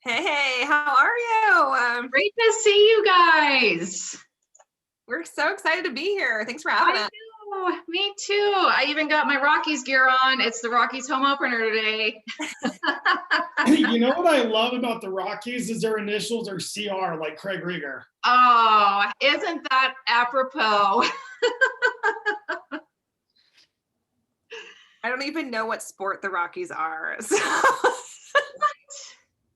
Hey, how are you? Great to see you guys. We're so excited to be here. Thanks for having I us. know, me too. I even got my Rockies gear on. It's the Rockies home opener today. You know what I love about the Rockies is their initials are CR, like Craig Reger. Oh, isn't that apropos? I don't even know what sport the Rockies are. What?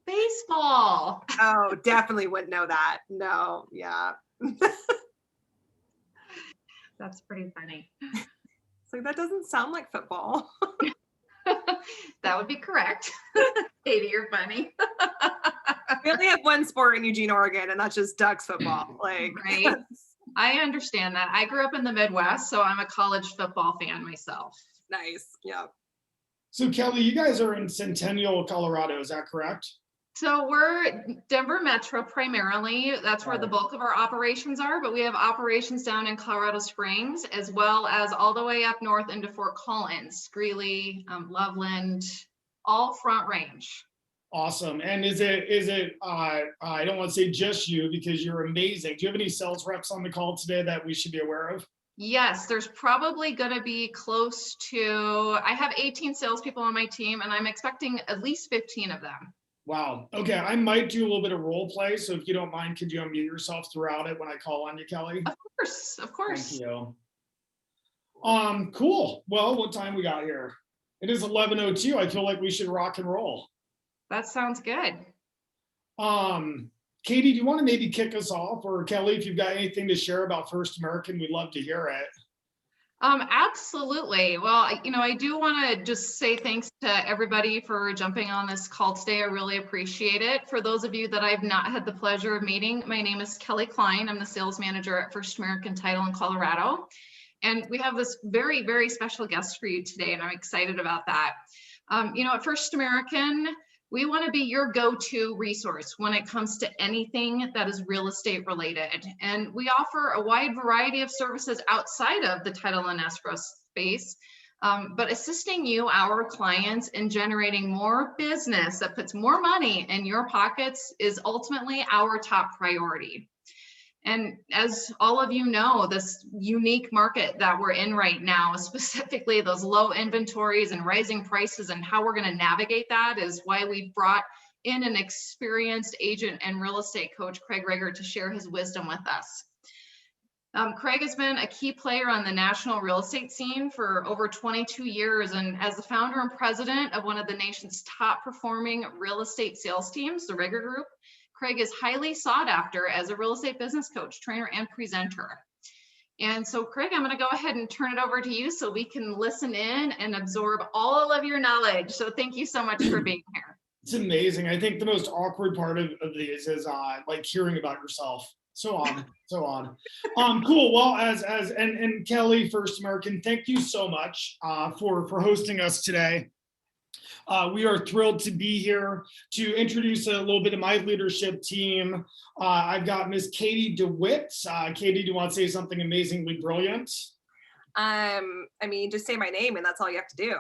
Baseball. Oh, definitely wouldn't know that. No, yeah. That's pretty funny. So that doesn't sound like football. That would be correct. Katie, you're funny. We only have one sport in Eugene, Oregon, and that's just Ducks football. Like, Right. I understand that. I grew up in the Midwest, so I'm a college football fan myself. Nice. Yeah. So Kelly, you guys are in Centennial, Colorado, is that correct? So we're Denver Metro primarily. That's where the bulk of our operations are, but we have operations down in Colorado Springs, as well as all the way up north into Fort Collins, Greeley, Loveland, all Front Range. Awesome. And is it I don't want to say just you because you're amazing. Do you have any sales reps on the call today that we should be aware of? Yes, there's probably going to be close to, I have 18 salespeople on my team, and I'm expecting at least 15 of them. Wow. Okay. I might do a little bit of role play. So if you don't mind, could you unmute yourself throughout it when I call on you, Kelly? Of course, of course. Thank you. Cool. Well, what time we got here? It is 11:02. I feel like we should rock and roll. That sounds good. Katie, do you want to maybe kick us off? Or Kelly, if you've got anything to share about First American, we'd love to hear it. Absolutely. Well, I do want to just say thanks to everybody for jumping on this call today. I really appreciate it. For those of you that I've not had the pleasure of meeting, my name is Kelly Klein. I'm the sales manager at First American Title in Colorado. And we have this very, very special guest for you today, and I'm excited about that. At First American, we want to be your go-to resource when it comes to anything that is real estate related. And we offer a wide variety of services outside of the title and escrow space, but assisting you, our clients, in generating more business that puts more money in your pockets is ultimately our top priority. And as all of you know, this unique market that we're in right now, specifically those low inventories and rising prices and how we're going to navigate that, is why we've brought in an experienced agent and real estate coach, Craig Reger, to share his wisdom with us. Craig has been a key player on the national real estate scene for over 22 years. And as the founder and president of one of the nation's top performing real estate sales teams, the Reger Group, Craig is highly sought after as a real estate business coach, trainer, and presenter. And so, Craig, I'm going to go ahead and turn it over to you so we can listen in and absorb all of your knowledge. So thank you so much for being here. It's amazing. I think the most awkward part of these is like hearing about yourself. So on. Cool. Well, and Kelly, First American, thank you so much for hosting us today. We are thrilled to be here to introduce a little bit of my leadership team. I've got Miss Katie DeWitt. Katie, do you want to say something amazingly brilliant? Just say my name and that's all you have to do.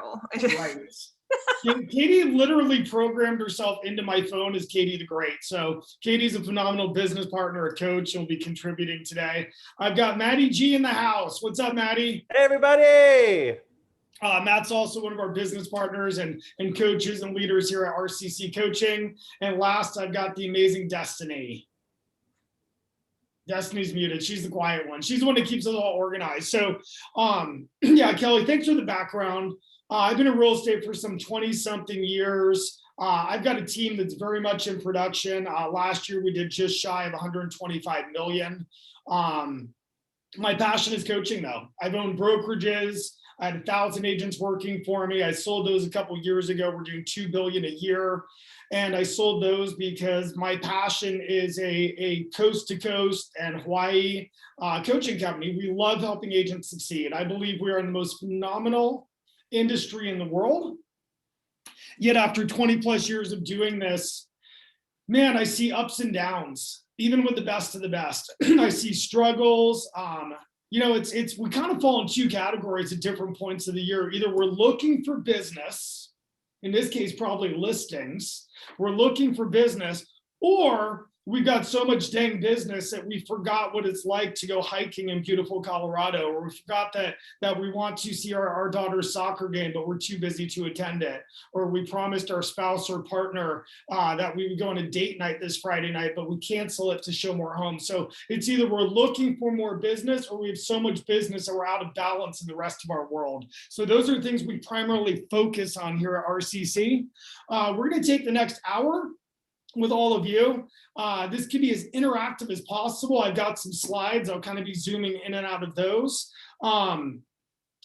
Right. Katie literally programmed herself into my phone as Katie the Great. So Katie's a phenomenal business partner, a coach, and will be contributing today. I've got Maddie G in the house. What's up, Maddie? Hey, everybody. Matt's also one of our business partners and coaches and leaders here at RCC Coaching. And last, I've got the amazing Destiny. Destiny's muted. She's the quiet one. She's the one that keeps us all organized. So, yeah, Kelly, thanks for the background. I've been in real estate for some 20-something years. I've got a team that's very much in production. Last year, we did just shy of 125 million. My passion is coaching, though. I've owned brokerages. I had 1,000 agents working for me. I sold those a couple years ago. We're doing $2 billion a year. And I sold those because my passion is a coast to coast and Hawaii coaching company. We love helping agents succeed. I believe we are in the most phenomenal industry in the world. Yet after 20 plus years of doing this, man, I see ups and downs, even with the best of the best. I see struggles. We kind of fall in two categories at different points of the year. Either we're looking for business in this case, probably listings. We're looking for business, or we've got so much dang business that we forgot what it's like to go hiking in beautiful Colorado, or we forgot that we want to see our daughter's soccer game, but we're too busy to attend it. Or we promised our spouse or partner that we would go on a date night this Friday night, but we cancel it to show more homes. So it's either we're looking for more business, or we have so much business that we're out of balance in the rest of our world. So those are things we primarily focus on here at RCC. We're going to take the next hour with all of you. This can be as interactive as possible. I've got some slides. I'll kind of be zooming in and out of those.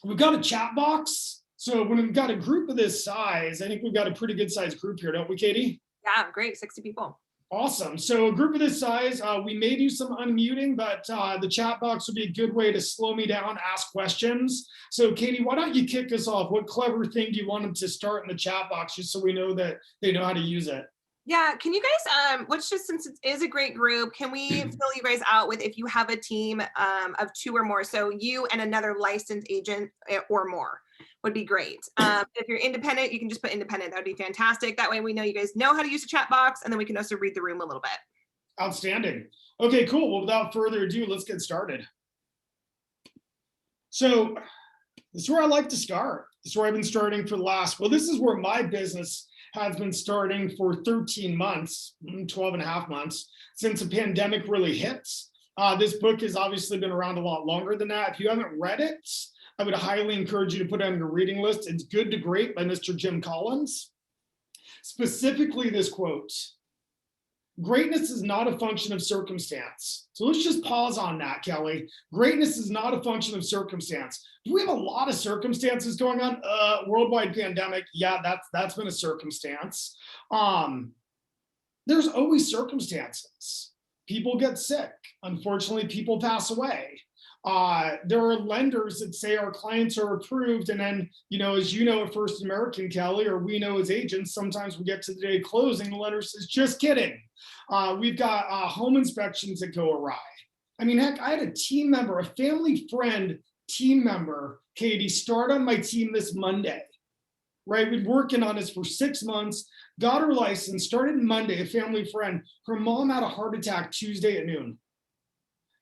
We've got a chat box. So when we've got a group of this size, I think we've got a pretty good sized group here, don't we, Katie? Yeah, great, 60 people. Awesome. So a group of this size, we may do some unmuting, but the chat box would be a good way to slow me down, ask questions. So Katie, why don't you kick us off? What clever thing do you want them to start in the chat box, just so we know that they know how to use it? Yeah, can you guys, since it is a great group, can we fill you guys out with if you have a team of 2 or more? So you and another licensed agent or more would be great. If you're independent, you can just put independent. That would be fantastic. That way we know you guys know how to use the chat box, and then we can also read the room a little bit. Outstanding. Okay, cool. Well, without further ado, let's get started. So this is where I like to start. This is where I've been starting for the last, well, this is where my business has been starting for 13 months, 12 and a half months, since the pandemic really hit. This book has obviously been around a lot longer than that. If you haven't read it, I would highly encourage you to put it on your reading list. It's Good to Great by Mr. Jim Collins. Specifically this quote: greatness is not a function of circumstance. So let's just pause on that, Kelly. Greatness is not a function of circumstance. Do we have a lot of circumstances going on? Worldwide pandemic, yeah, that's been a circumstance. There's always circumstances. People get sick. Unfortunately, people pass away. There are lenders that say our clients are approved, and then, as you know, at First American, Kelly, or we know as agents, sometimes we get to the day of closing, the lender says, just kidding. We've got home inspections that go awry. I mean, heck, I had a team member, a family friend team member, Katie, start on my team this Monday, right? We've been working on this for 6 months, got her license, started Monday, a family friend. Her mom had a heart attack Tuesday at noon.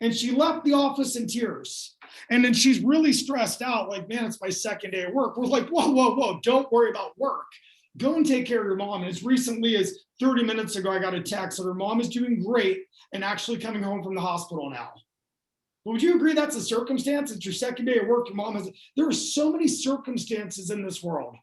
And she left the office in tears. And then she's really stressed out, like, man, it's my second day of work. We're like, whoa, don't worry about work. Go and take care of your mom. And as recently as 30 minutes ago, I got a text that her mom is doing great and actually coming home from the hospital now. But would you agree that's a circumstance? It's your second day of work, your mom has, there are so many circumstances in this world.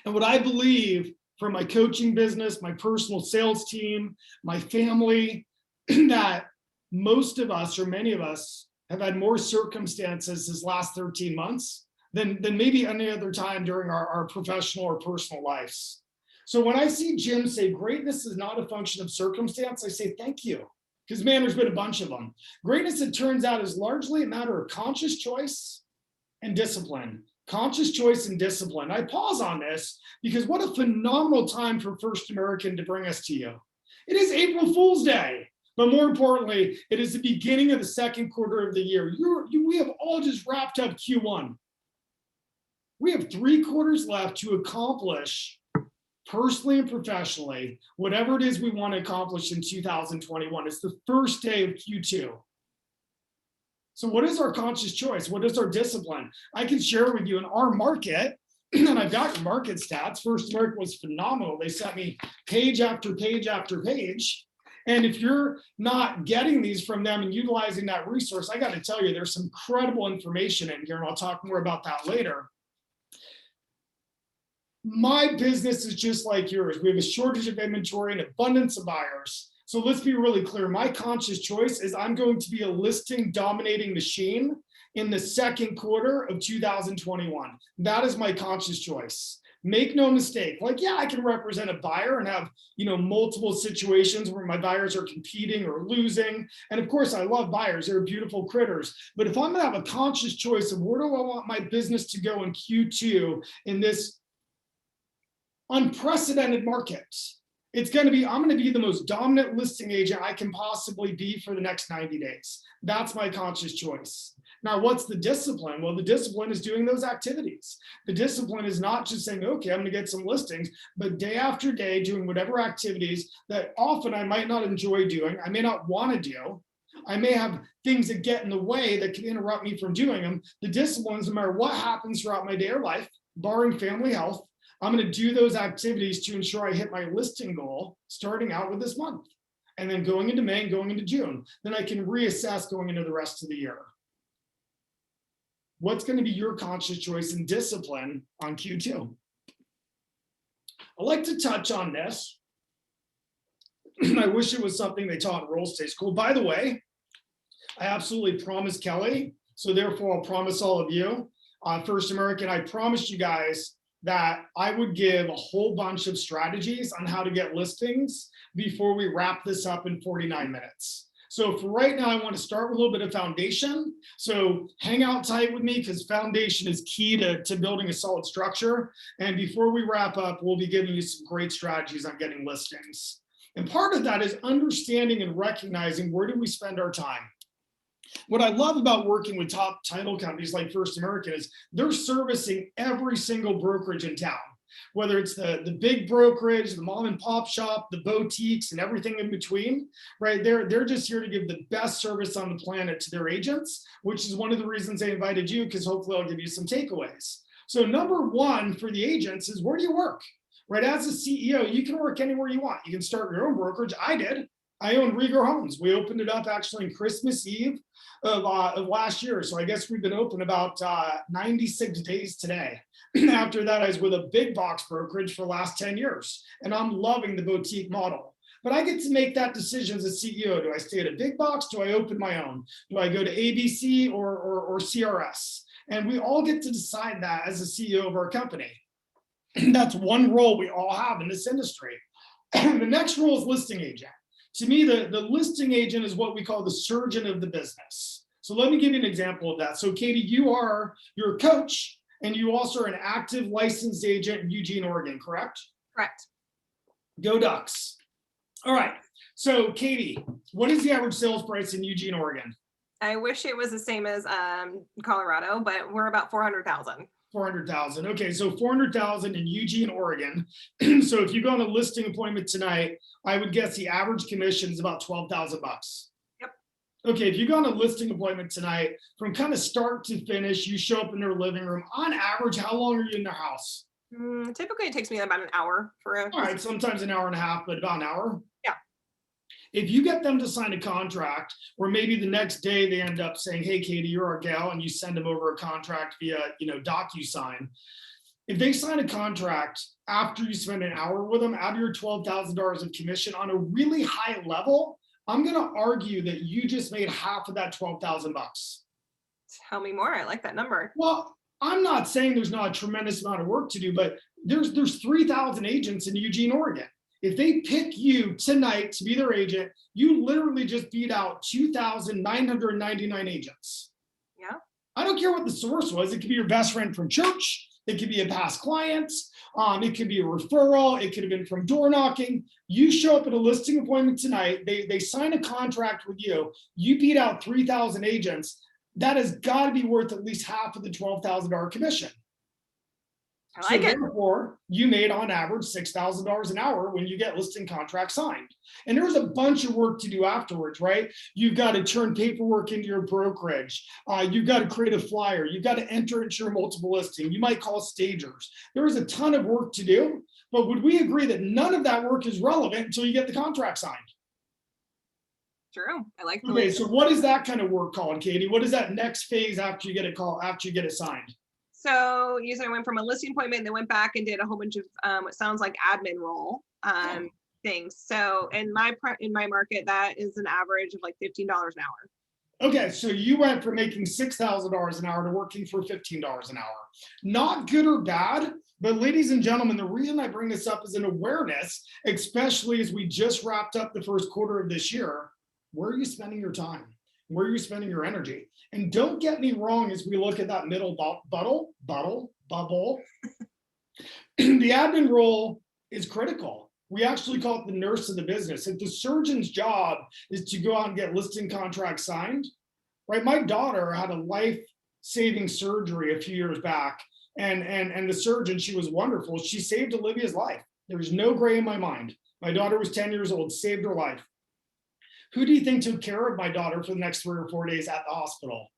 And what I believe from my coaching business, my personal sales team, my family, that most of us, or many of us, have had more circumstances this last 13 months than maybe any other time during our professional or personal lives. So when I see Jim say greatness is not a function of circumstance, I say thank you, because man, there's been a bunch of them. Greatness, it turns out, is largely a matter of conscious choice and discipline. Conscious choice and discipline. I pause on this because what a phenomenal time for First American to bring us to you. It is April Fool's Day. But more importantly, it is the beginning of the second quarter of the year. We have all just wrapped up Q1. We have 3 quarters left to accomplish, personally and professionally, whatever it is we want to accomplish in 2021. It's the first day of Q2. So what is our conscious choice? What is our discipline? I can share with you in our market, and I've got market stats. First American was phenomenal. They sent me page after page after page. And if you're not getting these from them and utilizing that resource, I got to tell you, there's some credible information in here, and I'll talk more about that later. My business is just like yours. We have a shortage of inventory and abundance of buyers. So let's be really clear. My conscious choice is I'm going to be a listing dominating machine in the second quarter of 2021. That is my conscious choice. Make no mistake, like, yeah, I can represent a buyer and have, multiple situations where my buyers are competing or losing. And of course, I love buyers. They're beautiful critters. But if I'm going to have a conscious choice of where do I want my business to go in Q2 in this unprecedented market, it's going to be, I'm going to be the most dominant listing agent I can possibly be for the next 90 days. That's my conscious choice. Now, what's the discipline? Well, the discipline is doing those activities. The discipline is not just saying, okay, I'm going to get some listings, but day after day doing whatever activities that often I might not enjoy doing, I may not want to do. I may have things that get in the way that can interrupt me from doing them. The disciplines, no matter what happens throughout my day or life, barring family health, I'm going to do those activities to ensure I hit my listing goal starting out with this month. And then going into May and going into June, then I can reassess going into the rest of the year. What's going to be your conscious choice and discipline on Q2? I like to touch on this. I wish it was something they taught in real estate school. By the way, I absolutely promised Kelly, so therefore I'll promise all of you, First American, I promised you guys that I would give a whole bunch of strategies on how to get listings before we wrap this up in 49 minutes. So for right now, I want to start with a little bit of foundation. So hang out tight with me because foundation is key to building a solid structure. And before we wrap up, we'll be giving you some great strategies on getting listings. And part of that is understanding and recognizing where do we spend our time. What I love about working with top title companies like First American is they're servicing every single brokerage in town, whether it's the big brokerage, the mom and pop shop, the boutiques, and everything in between, right? They're just here to give the best service on the planet to their agents, which is one of the reasons they invited you, because hopefully I'll give you some takeaways. So number one for the agents is, where do you work? Right, as a CEO, you can work anywhere you want. You can start your own brokerage. I did. I own Reger Homes. We opened it up actually on Christmas Eve of last year. So I guess we've been open about 96 days today. After that, I was with a big box brokerage for the last 10 years. And I'm loving the boutique model. But I get to make that decision as a CEO. Do I stay at a big box? Do I open my own? Do I go to ABC or CRS? And we all get to decide that as a CEO of our company. That's one role we all have in this industry. The next role is listing agent. To me, the listing agent is what we call the surgeon of the business. So let me give you an example of that. So Katie, you're a coach and you also are an active licensed agent in Eugene, Oregon, correct? Correct. Go Ducks. All right. So Katie, what is the average sales price in Eugene, Oregon? I wish it was the same as Colorado, but we're about 400,000. 400,000. Okay, so 400,000 in Eugene, Oregon. So if you go on a listing appointment tonight, I would guess the average commission is about 12,000 bucks. Yep. Okay, if you go on a listing appointment tonight, from kind of start to finish, you show up in their living room. On average, how long are you in their house? Typically, it takes me about an hour for a. All right, sometimes an hour and a half, but about an hour. Yeah. If you get them to sign a contract, or maybe the next day they end up saying, "Hey, Katie, you're our gal," and you send them over a contract via, DocuSign. If they sign a contract after you spend an hour with them, out of your $12,000 of commission on a really high level, I'm going to argue that you just made half of that 12,000 bucks. Tell me more. I like that number. Well, I'm not saying there's not a tremendous amount of work to do, but there's 3,000 agents in Eugene, Oregon. If they pick you tonight to be their agent, you literally just beat out 2,999 agents. Yeah. I don't care what the source was. It could be your best friend from church. It could be a past client. It could be a referral. It could have been from door knocking. You show up at a listing appointment tonight. They sign a contract with you. You beat out 3,000 agents. That has got to be worth at least half of the $12,000 commission. I like it. Therefore, you made on average $6,000 an hour when you get listing contracts signed. And there's a bunch of work to do afterwards, right? You've got to turn paperwork into your brokerage. You've got to create a flyer. You've got to enter into your multiple listing. You might call stagers. There is a ton of work to do, but would we agree that none of that work is relevant until you get the contract signed? True. I like the Okay, so what is that kind of work called, Katie? What is that next phase after you get it signed? So usually I went from a listing appointment and then went back and did a whole bunch of what sounds like admin role things. So in my market, that is an average of like $15 an hour. Okay, so you went from making $6,000 an hour to working for $15 an hour. Not good or bad, but ladies and gentlemen, the reason I bring this up is an awareness, especially as we just wrapped up the first quarter of this year. Where are you spending your time? Where are you spending your energy? And don't get me wrong, as we look at that middle bubble, the admin role is critical. We actually call it the nurse of the business. If the surgeon's job is to go out and get listing contracts signed, right? My daughter had a life-saving surgery a few years back, and the surgeon, she was wonderful. She saved Olivia's life. There's no gray in my mind. My daughter was 10 years old, saved her life. Who do you think took care of my daughter for the next 3 or 4 days at the hospital?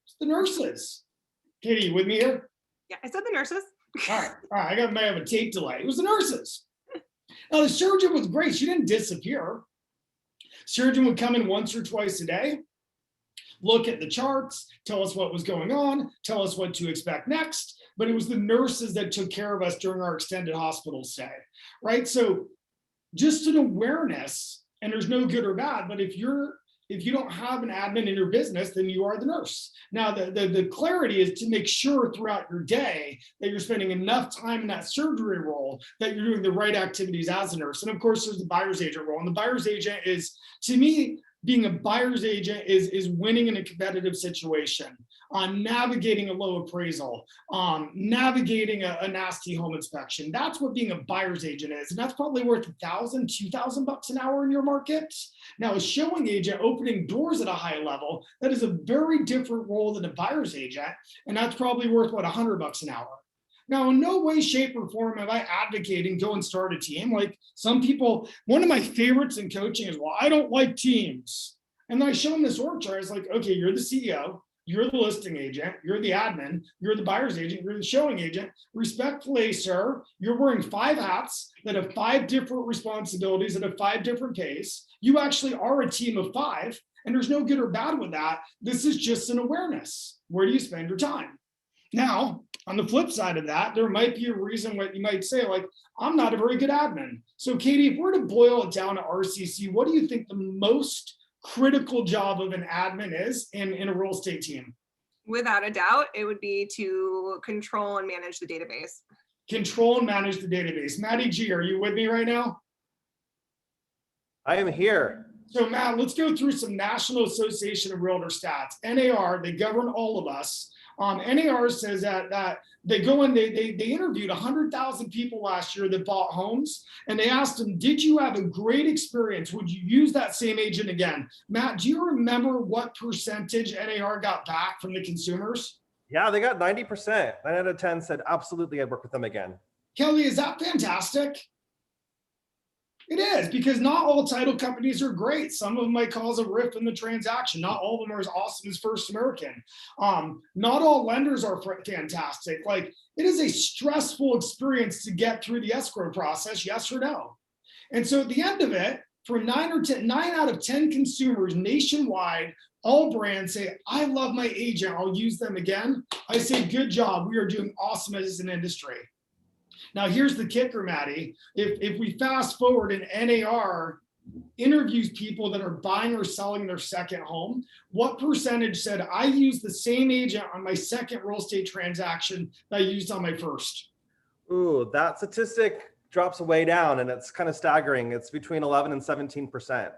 It's the nurses. Katie, you with me here? Yeah, I said the nurses. All right, I might have a tape delay. It was the nurses. Now the surgeon was great. She didn't disappear. Surgeon would come in once or twice a day, look at the charts, tell us what was going on, tell us what to expect next. But it was the nurses that took care of us during our extended hospital stay, right? So just an awareness, and there's no good or bad, but if you don't have an admin in your business, then you are the nurse. Now, the clarity is to make sure throughout your day that you're spending enough time in that surgery role, that you're doing the right activities as a nurse. And of course, there's the buyer's agent role. And the buyer's agent is, to me, being a buyer's agent is winning in a competitive situation, navigating a low appraisal, navigating a nasty home inspection. That's what being a buyer's agent is. And that's probably worth $1,000, $2,000 an hour in your market. Now, a showing agent opening doors at a high level, that is a very different role than a buyer's agent. And that's probably worth, what, $100 an hour. Now, in no way, shape, or form am I advocating go and start a team. Like some people, one of my favorites in coaching is, well, I don't like teams. And then I show them this org chart. It's like, okay, you're the CEO, you're the listing agent, you're the admin, you're the buyer's agent, you're the showing agent. Respectfully, sir, you're wearing 5 hats that have 5 different responsibilities that have 5 different pays. You actually are a team of 5, and there's no good or bad with that. This is just an awareness. Where do you spend your time? Now, on the flip side of that, there might be a reason what you might say, like, I'm not a very good admin. So Katie, if we're to boil it down to RCC, what do you think the most critical job of an admin is in a real estate team? Without a doubt, it would be to control and manage the database. Control and manage the database. Maddie G, are you with me right now? I am here. So Matt, let's go through some National Association of Realtor stats. NAR, they govern all of us. NAR says that they go in, they interviewed 100,000 people last year that bought homes, and they asked them, did you have a great experience? Would you use that same agent again? Matt, do you remember what percentage NAR got back from the consumers? Yeah, they got 90%. 9 out of 10 said absolutely I'd work with them again. Kelly, is that fantastic? It is, because not all title companies are great. Some of them might cause a rift in the transaction. Not all of them are as awesome as First American. Not all lenders are fantastic. Like, it is a stressful experience to get through the escrow process, yes or no. And so at the end of it, for 9 out of 10 consumers nationwide, all brands say, I love my agent, I'll use them again. I say, good job, we are doing awesome as an industry. Now, here's the kicker, Maddie. If we fast forward and NAR interviews people that are buying or selling their second home, what percentage said, I used the same agent on my second real estate transaction that I used on my first? Ooh, that statistic drops way down, and it's kind of staggering. It's between 11 and 17%.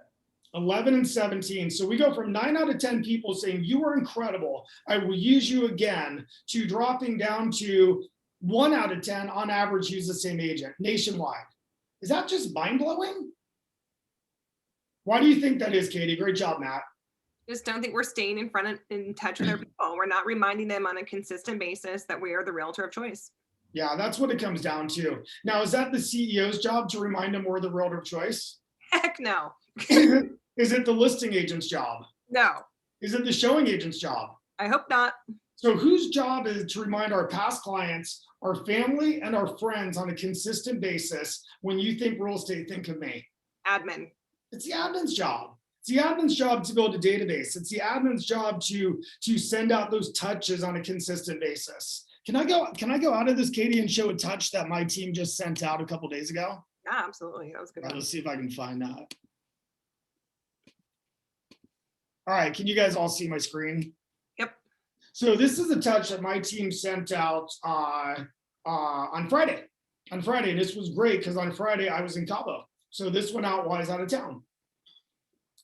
11 and 17. So we go from 9 out of 10 people saying, you are incredible, I will use you again, to dropping down to 1 out of 10 on average use the same agent nationwide. Is that just mind-blowing? Why do you think that is, Katie? Great job, Matt. Just don't think we're staying in touch with our people. We're not reminding them on a consistent basis that we are the realtor of choice. Yeah, that's what it comes down to. Now, is that the CEO's job to remind them we're the realtor of choice? Heck no. Is it the listing agent's job? No. Is it the showing agent's job? I hope not. So whose job is it to remind our past clients, our family, and our friends on a consistent basis, when you think real estate, think of me? Admin. It's the admin's job. It's the admin's job to build a database. It's the admin's job to send out those touches on a consistent basis. Can I go out of this, Katie, and show a touch that my team just sent out a couple days ago? Yeah, absolutely. That was good. Let's see if I can find that. All right, can you guys all see my screen? Yep. So this is a touch that my team sent out on Friday. On Friday, this was great because on Friday I was in Cabo. So this went out while I was out of town.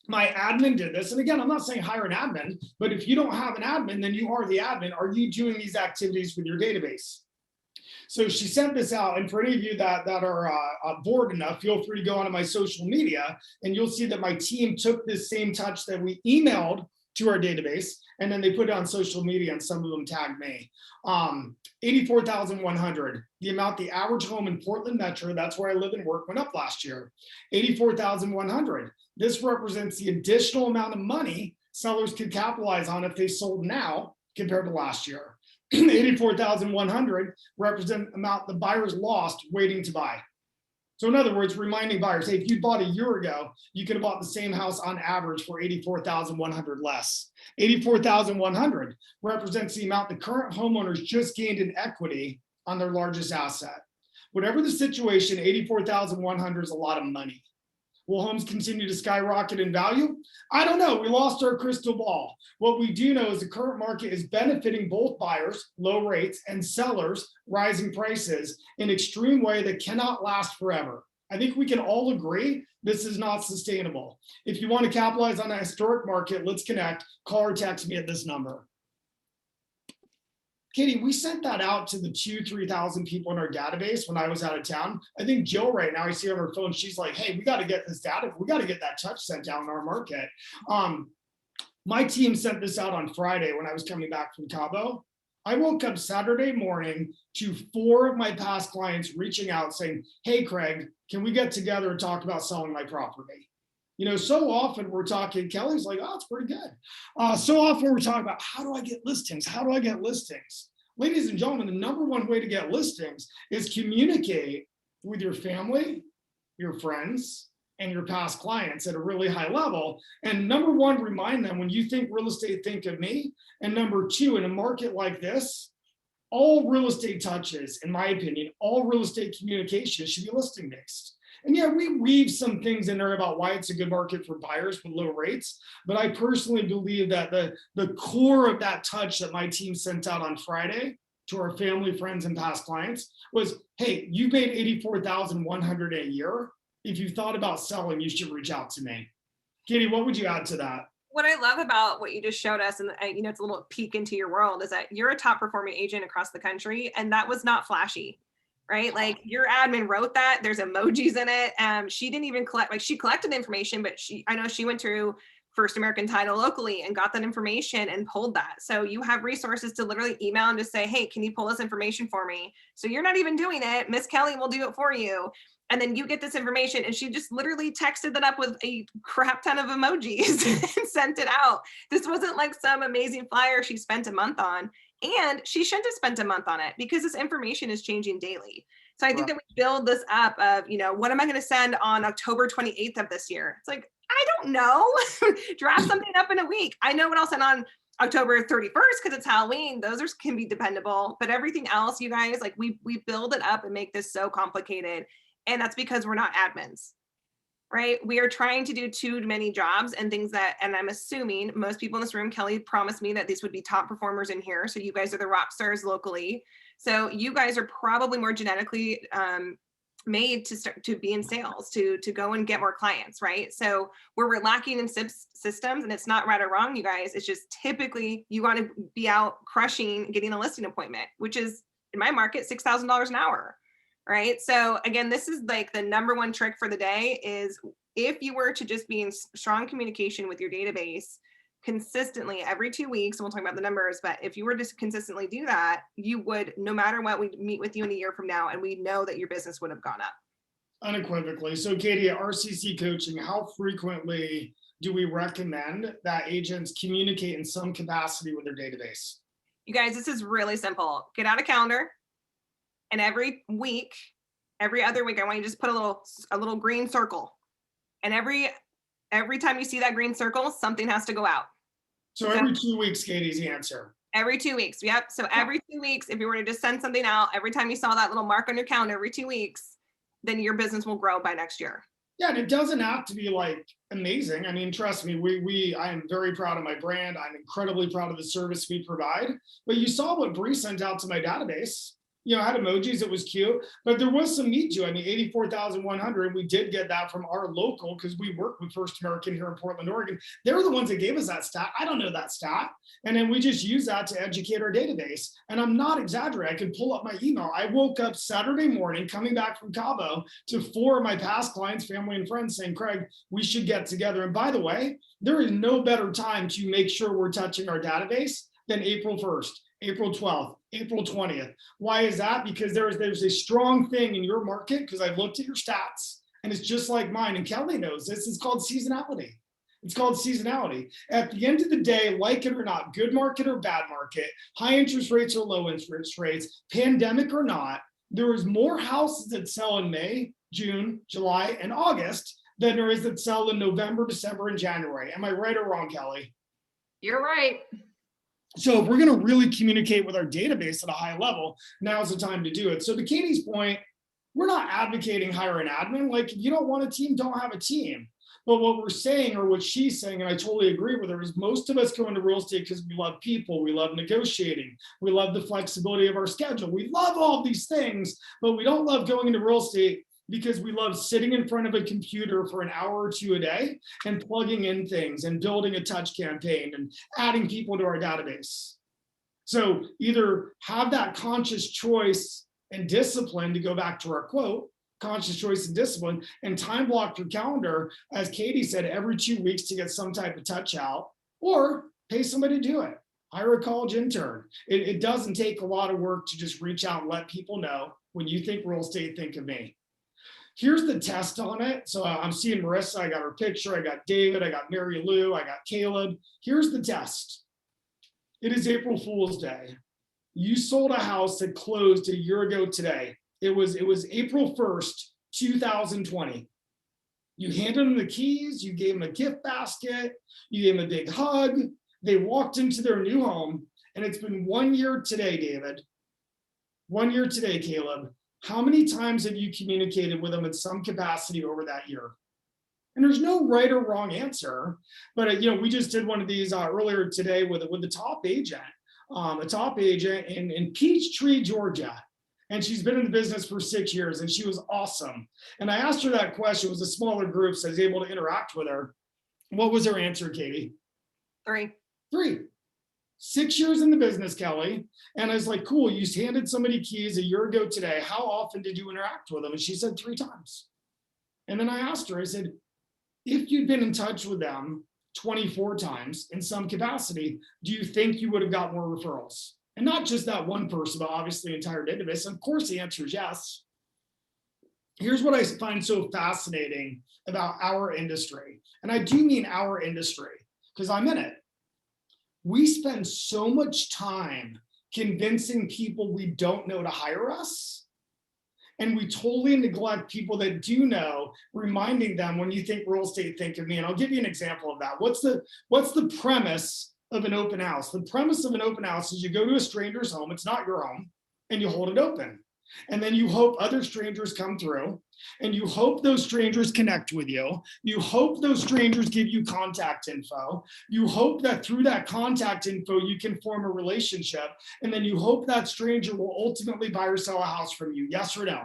My admin did this. And again, I'm not saying hire an admin, but if you don't have an admin, then you are the admin. Are you doing these activities with your database? So she sent this out. And for any of you that are bored enough, feel free to go onto my social media and you'll see that my team took this same touch that we emailed to our database, and then they put it on social media, and some of them tagged me. 84,100, the amount the average home in Portland Metro, that's where I live and work, went up last year. 84,100. This represents the additional amount of money sellers could capitalize on if they sold now compared to last year. 84,100 represent the amount the buyers lost waiting to buy. So in other words, reminding buyers, hey, if you bought a year ago, you could have bought the same house on average for 84,100 less. 84,100 represents the amount the current homeowners just gained in equity on their largest asset. Whatever the situation, 84,100 is a lot of money. Will homes continue to skyrocket in value? I don't know. We lost our crystal ball. What we do know is the current market is benefiting both buyers, low rates, and sellers, rising prices, in an extreme way that cannot last forever. I think we can all agree this is not sustainable. If you want to capitalize on a historic market, let's connect. Call or text me at this number. Katie, we sent that out to the 3,000 people in our database when I was out of town. I think Jill right now, I see on her phone, she's like, hey, we got to get this data. We got to get that touch sent out in our market. My team sent this out on Friday when I was coming back from Cabo. I woke up Saturday morning to 4 of my past clients reaching out saying, hey, Craig, can we get together and talk about selling my property? You know, so often we're talking, Kelly's like, oh, it's pretty good. So often we're talking about, how do I get listings? How do I get listings? Ladies and gentlemen, the number one way to get listings is communicate with your family, your friends, and your past clients at a really high level. And number one, remind them, when you think real estate, think of me. And number two, in a market like this, all real estate touches, in my opinion, all real estate communication should be listing based. And yeah, we weave some things in there about why it's a good market for buyers with low rates. But I personally believe that the core of that touch that my team sent out on Friday to our family, friends, and past clients was, hey, you made 84,100 a year. If you thought about selling, you should reach out to me. Katie, what would you add to that? What I love about what you just showed us, and you know, it's a little peek into your world, is that you're a top performing agent across the country, and that was not flashy. Right? Like your admin wrote that, there's emojis in it. She didn't even collect, like she collected information, but I know she went through First American Title locally and got that information and pulled that. So you have resources to literally email and just say, hey, can you pull this information for me? So you're not even doing it. Miss Kelly will do it for you. And then you get this information, and she just literally texted that up with a crap ton of emojis and sent it out. This wasn't like some amazing flyer she spent a month on. And she shouldn't have spent a month on it because this information is changing daily. So I think that we build this up of, you know, what am I going to send on October 28th of this year? It's like, I don't know. Draft something up in a week. I know what I'll send on October 31st because it's Halloween. Those can be dependable. But everything else, you guys, like we build it up and make this so complicated. And that's because we're not admins. Right? We are trying to do too many jobs and things that, and I'm assuming most people in this room, Kelly promised me that these would be top performers in here. So you guys are the rock stars locally. So you guys are probably more genetically made to start to be in sales, to go and get more clients, right? So we're lacking in systems, and it's not right or wrong, you guys. It's just typically you want to be out crushing, getting a listing appointment, which is in my market, $6,000 an hour. Right. So again, this is like the number one trick for the day is if you were to just be in strong communication with your database consistently every 2 weeks, and we'll talk about the numbers, but if you were to consistently do that, you would, no matter what, we'd meet with you in a year from now, and we know that your business would have gone up. Unequivocally. So Katie, at RCC Coaching, how frequently do we recommend that agents communicate in some capacity with their database? You guys, this is really simple. Get out a calendar. And every week, every other week, I want you to just put a little green circle. And every time you see that green circle, something has to go out. So every 2 weeks, Katie's answer. Every 2 weeks. Yep. So every 2 weeks, if you were to just send something out, every time you saw that little mark on your calendar every 2 weeks, then your business will grow by next year. Yeah, and it doesn't have to be like amazing. I mean, trust me, I am very proud of my brand. I'm incredibly proud of the service we provide. But you saw what Bree sent out to my database. had emojis. It was cute, but there was some meat to it. I mean, 84,100. We did get that from our local, because we work with First American here in Portland, Oregon. They're the ones that gave us that stat. I don't know that stat. And then we just use that to educate our database. And I'm not exaggerating. I can pull up my email. I woke up Saturday morning coming back from Cabo to 4 of my past clients, family, and friends saying, Craig, we should get together. And by the way, there is no better time to make sure we're touching our database than April 1st. April 12th, April 20th. Why is that? Because there's a strong thing in your market, because I've looked at your stats, and it's just like mine. And Kelly knows this. It's called seasonality. It's called seasonality. At the end of the day, like it or not, good market or bad market, high interest rates or low interest rates, pandemic or not, there is more houses that sell in May, June, July, and August than there is that sell in November, December, and January. Am I right or wrong, Kelly? You're right. So if we're going to really communicate with our database at a high level, now's the time to do it. So to Katie's point, we're not advocating hire an admin. Like, if you don't want a team, don't have a team. But what we're saying, or what she's saying, and I totally agree with her, is most of us go into real estate because we love people, we love negotiating, we love the flexibility of our schedule. We love all of these things, but we don't love going into real estate because we love sitting in front of a computer for an hour or 2 a day and plugging in things and building a touch campaign and adding people to our database. So either have that conscious choice and discipline, to go back to our quote, conscious choice and discipline, and time block your calendar, as Katie said, every 2 weeks to get some type of touch out, or pay somebody to do it. Hire a college intern. It doesn't take a lot of work to just reach out and let people know, when you think real estate, think of me. Here's the test on it. So I'm seeing Marissa, I got her picture, I got David, I got Mary Lou, I got Caleb. Here's the test. It is April Fool's Day. You sold a house that closed a year ago today. It was April 1st, 2020. You handed them the keys, you gave them a gift basket, you gave them a big hug. They walked into their new home, and it's been 1 year today, David. 1 year today, Caleb. How many times have you communicated with them in some capacity over that year? And there's no right or wrong answer, but we just did one of these earlier today with the top agent, a top agent in Peachtree, Georgia. And she's been in the business for 6 years, and she was awesome. And I asked her that question. It was a smaller group, so I was able to interact with her. What was her answer, Katie? 3. 3. 6 years in the business, Kelly. And I was like, cool, you handed somebody keys a year ago today. How often did you interact with them? And she said 3 times. And then I asked her, I said, if you'd been in touch with them 24 times in some capacity, do you think you would have got more referrals? And not just that one person, but obviously the entire database. Of course, the answer is yes. Here's what I find so fascinating about our industry. And I do mean our industry, because I'm in it. We spend so much time convincing people we don't know to hire us. And we totally neglect people that do know, reminding them, when you think real estate, think of me. And I'll give you an example of that. What's the premise of an open house? The premise of an open house is you go to a stranger's home, it's not your home, and you hold it open. And then you hope other strangers come through, and you hope those strangers connect with you. You hope those strangers give you contact info. You hope that through that contact info, you can form a relationship. And then you hope that stranger will ultimately buy or sell a house from you. Yes or no?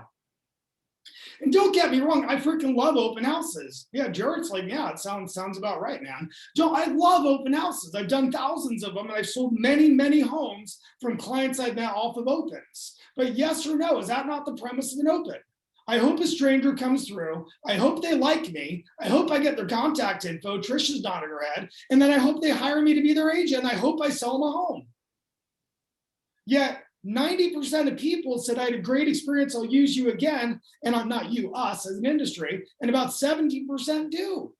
And don't get me wrong, I freaking love open houses. Yeah, Jared's like, yeah, it sounds about right, man. I love open houses. I've done thousands of them, and I've sold many, many homes from clients I've met off of opens. But yes or no, is that not the premise of an open? I hope a stranger comes through. I hope they like me. I hope I get their contact info. Trisha's nodding her head. And then I hope they hire me to be their agent. And I hope I sell them a home. Yet 90% of people said, I had a great experience, I'll use you again. And I'm not you, us as an industry. And about 70% do.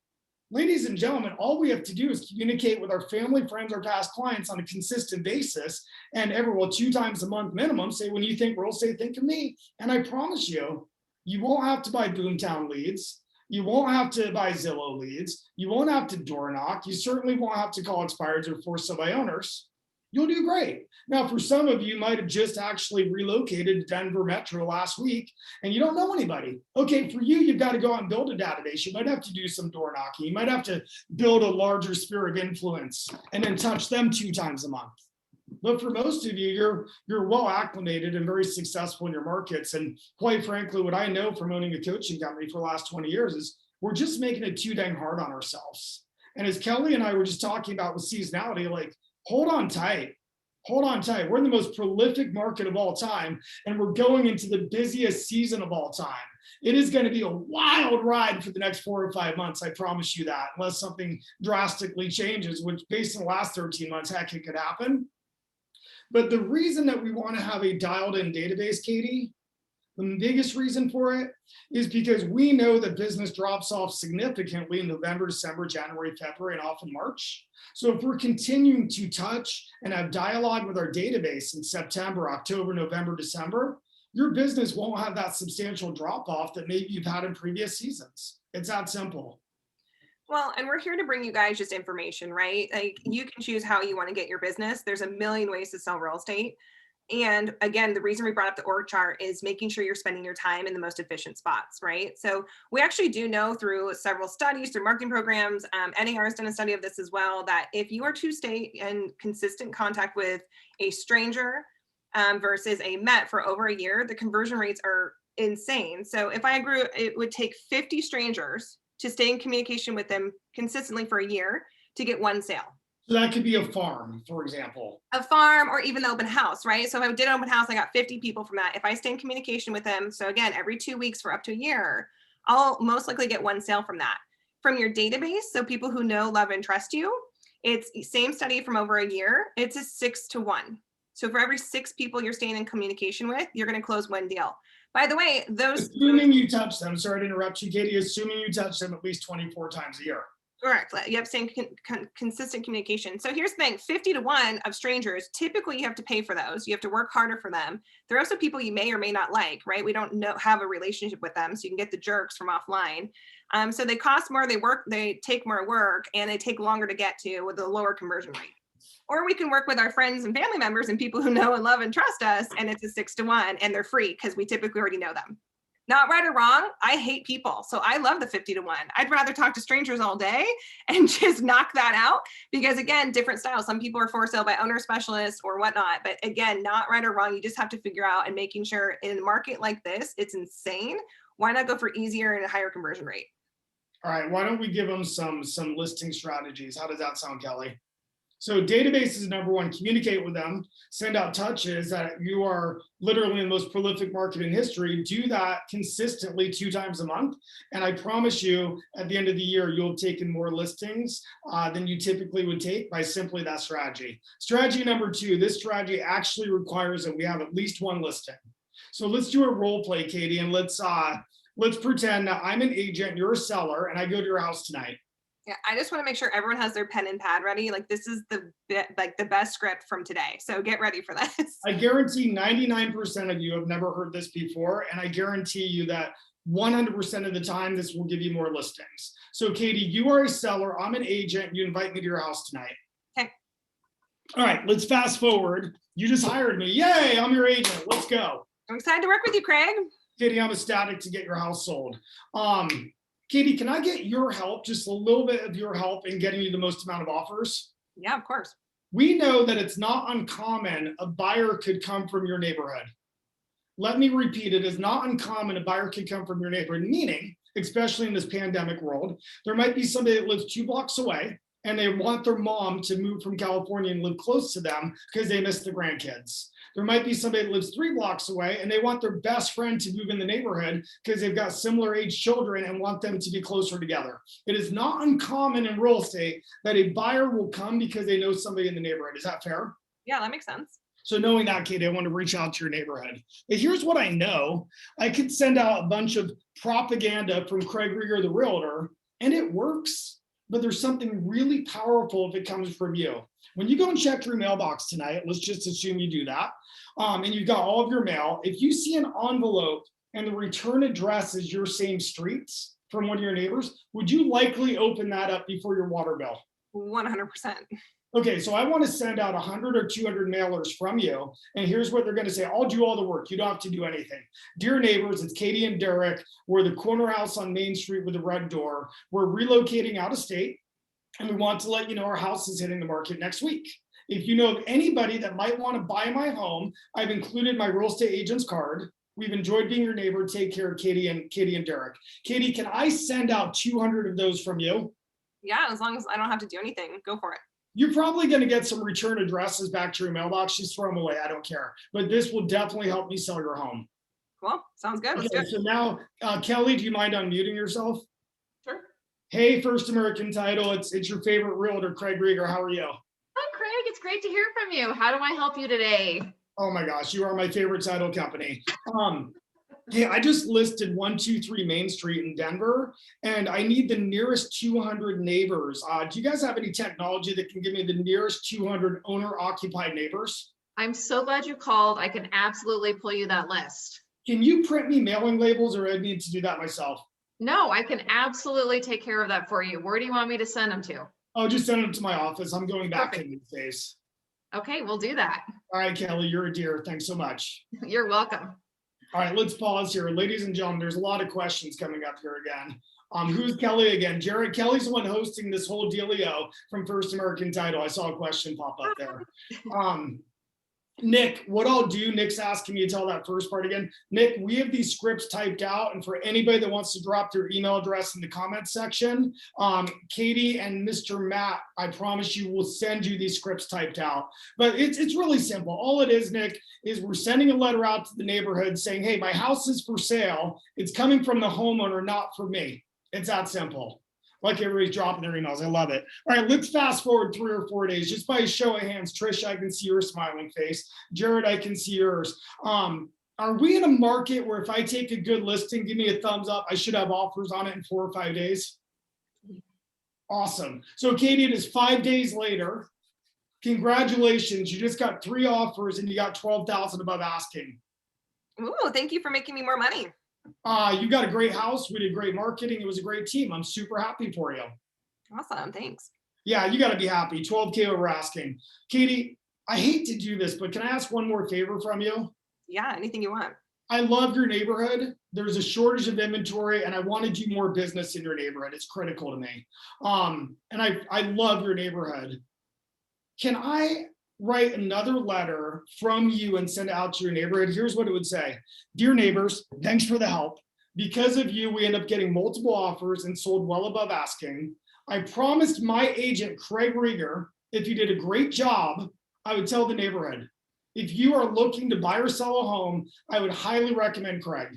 Ladies and gentlemen, all we have to do is communicate with our family, friends, our past clients on a consistent basis. And 2 times a month minimum, say, when you think real estate, think of me. And I promise you, you won't have to buy Boomtown leads. You won't have to buy Zillow leads. You won't have to door knock. You certainly won't have to call expireds or forced sale by owners. You'll do great. Now, for some of you might have just actually relocated to Denver Metro last week and you don't know anybody. Okay, for you, you've got to go out and build a database. You might have to do some door knocking. You might have to build a larger sphere of influence and then touch them 2 times a month. But for most of you, you're well acclimated and very successful in your markets. And quite frankly, what I know from owning a coaching company for the last 20 years is we're just making it too dang hard on ourselves. And as Kelly and I were just talking about with seasonality, like, hold on tight. Hold on tight. We're in the most prolific market of all time, and we're going into the busiest season of all time. It is going to be a wild ride for the next 4 or 5 months. I promise you that, unless something drastically changes, which based on the last 13 months, heck, it could happen. But the reason that we want to have a dialed in database, Katie, the biggest reason for it is because we know that business drops off significantly in November, December, January, February, and often March. So if we're continuing to touch and have dialogue with our database in September, October, November, December, your business won't have that substantial drop off that maybe you've had in previous seasons. It's that simple. Well, and we're here to bring you guys just information, right? Like, you can choose how you want to get your business. There's a million ways to sell real estate. And again, the reason we brought up the org chart is making sure you're spending your time in the most efficient spots, right? So we actually do know through several studies, through marketing programs, NAR has done a study of this as well, that if you are to stay in consistent contact with a stranger versus a Met for over a year, the conversion rates are insane. So if I grew, it would take 50 strangers to stay in communication with them consistently for a year to get one sale. So that could be a farm, for example. A farm, or even the open house, right? So if I did open house, I got 50 people from that. If I stay in communication with them, so again, every 2 weeks for up to a year, I'll most likely get one sale from that. From your database, so people who know, love, and trust you, it's same study from over a year, it's a 6 to 1. So for every 6 people you're staying in communication with, you're going to close one deal. By the way, assuming you touch them, sorry to interrupt you, Katie, assuming you touch them at least 24 times a year. Correct. You have same consistent communication. So here's the thing, 50 to 1 of strangers, typically you have to pay for those. You have to work harder for them. They're also people you may or may not like, right? We don't have a relationship with them. So you can get the jerks from offline. So they cost more, they take more work, and they take longer to get to with a lower conversion rate. Or we can work with our friends and family members and people who know and love and trust us, and it's a 6 to 1, and they're free because we typically already know them. Not right or wrong, I hate people. So I love the 50 to 1. I'd rather talk to strangers all day and just knock that out, because again, different styles. Some people are for sale by owner specialists or whatnot, but again, not right or wrong. You just have to figure out and making sure in a market like this, it's insane. Why not go for easier and a higher conversion rate? All right, why don't we give them some listing strategies? How does that sound, Kelly? So database is number one, communicate with them, send out touches that you are literally in the most prolific market in history. Do that consistently 2 times a month. And I promise you, at the end of the year, you'll have taken more listings than you typically would take by simply that strategy. Strategy number 2, this strategy actually requires that we have at least 1 listing. So let's do a role play, Katie, and let's pretend that I'm an agent, you're a seller, and I go to your house tonight. Yeah, I just want to make sure everyone has their pen and pad ready. Like, this is the best script from today. So get ready for this. I guarantee 99% of you have never heard this before. And I guarantee you that 100% of the time, this will give you more listings. So Katie, you are a seller. I'm an agent. You invite me to your house tonight. Okay. All right, let's fast forward. You just hired me. Yay, I'm your agent. Let's go. I'm excited to work with you, Craig. Katie, I'm ecstatic to get your house sold. Katie, can I get your help, just a little bit of your help in getting you the most amount of offers? Yeah, of course. We know that it's not uncommon a buyer could come from your neighborhood. Let me repeat, it is not uncommon a buyer could come from your neighborhood, meaning, especially in this pandemic world, there might be somebody that lives 2 blocks away and they want their mom to move from California and live close to them because they miss the grandkids. There might be somebody that lives 3 blocks away and they want their best friend to move in the neighborhood because they've got similar age children and want them to be closer together. It is not uncommon in real estate that a buyer will come because they know somebody in the neighborhood. Is that fair? Yeah, that makes sense. So knowing that, Katie, I want to reach out to your neighborhood. But here's what I know. I could send out a bunch of propaganda from Craig Reger, the realtor, and it works. But there's something really powerful if it comes from you. When you go and check your mailbox tonight, let's just assume you do that, and you've got all of your mail. If you see an envelope and the return address is your same streets from one of your neighbors, would you likely open that up before your water bill? 100%. Okay, so I want to send out 100 or 200 mailers from you, and here's what they're going to say. I'll do all the work. You don't have to do anything. Dear neighbors, it's Katie and Derek. We're the corner house on Main Street with the red door. We're relocating out of state, and we want to let you know our house is hitting the market next week. If you know of anybody that might want to buy my home, I've included my real estate agent's card. We've enjoyed being your neighbor. Take care, Katie and Derek. Katie, can I send out 200 of those from you? Yeah, as long as I don't have to do anything, go for it. You're probably going to get some return addresses back to your mailbox. Just throw them away. I don't care. But this will definitely help me sell your home. Cool. Sounds good. Let's do Okay, it. so now, Kelly, do you mind unmuting yourself? Sure. Hey, First American Title. It's your favorite realtor, Craig Reger. How are you? Hi, Craig. It's great to hear from you. How do I help you today? Oh my gosh, you are my favorite title company. Hey, I just listed 123 Main Street in Denver, and I need the nearest 200 neighbors. Do you guys have any technology that can give me the nearest 200 owner-occupied neighbors? I'm so glad you called. I can absolutely pull you that list. Can you print me mailing labels, or do I need to do that myself? No, I can absolutely take care of that for you. Where do you want me to send them to? Oh, just send them to my office. I'm going back Perfect. in these days. Okay, we'll do that. All right, Kelly, you're a dear. Thanks so much. You're welcome. All right, let's pause here. Ladies and gentlemen, there's a lot of questions coming up here again. Who's Kelly again? Jared, Kelly's the one hosting this whole dealio from First American Title. I saw a question pop up there. Nick, what I'll do, Nick's asking me to tell that first part again. Nick, we have these scripts typed out, and for anybody that wants to drop their email address in the comments section, Katie and Mr. Matt, I promise you, will send you these scripts typed out. But it's really simple. All it is, Nick, is we're sending a letter out to the neighborhood saying, hey, my house is for sale. It's coming from the homeowner, not for me. It's that simple. Like everybody's dropping their emails. I love it. All right, let's fast forward 3 or 4 days. Just by a show of hands, Trish, I can see your smiling face. Jared, I can see yours. Are we in a market where if I take a good listing, give me a thumbs up, I should have offers on it in 4 or 5 days? Awesome. So Katie, it is 5 days later. Congratulations. You just got 3 offers and you got 12,000 above asking. Ooh, thank you for making me more money. You got a great house. We did great marketing. It was a great team. I'm super happy for you. Awesome. Thanks. Yeah, you got to be happy. 12K over asking. Katie, I hate to do this, but can I ask one more favor from you? Yeah, anything you want. I love your neighborhood. There's a shortage of inventory, and I want to do more business in your neighborhood. It's critical to me. And I love your neighborhood. Can I write another letter from you and send it out to your neighborhood? Here's what it would say. Dear neighbors, thanks for the help. Because of you, we end up getting multiple offers and sold well above asking. I promised my agent, Craig Reger, if you did a great job, I would tell the neighborhood. If you are looking to buy or sell a home, I would highly recommend Craig.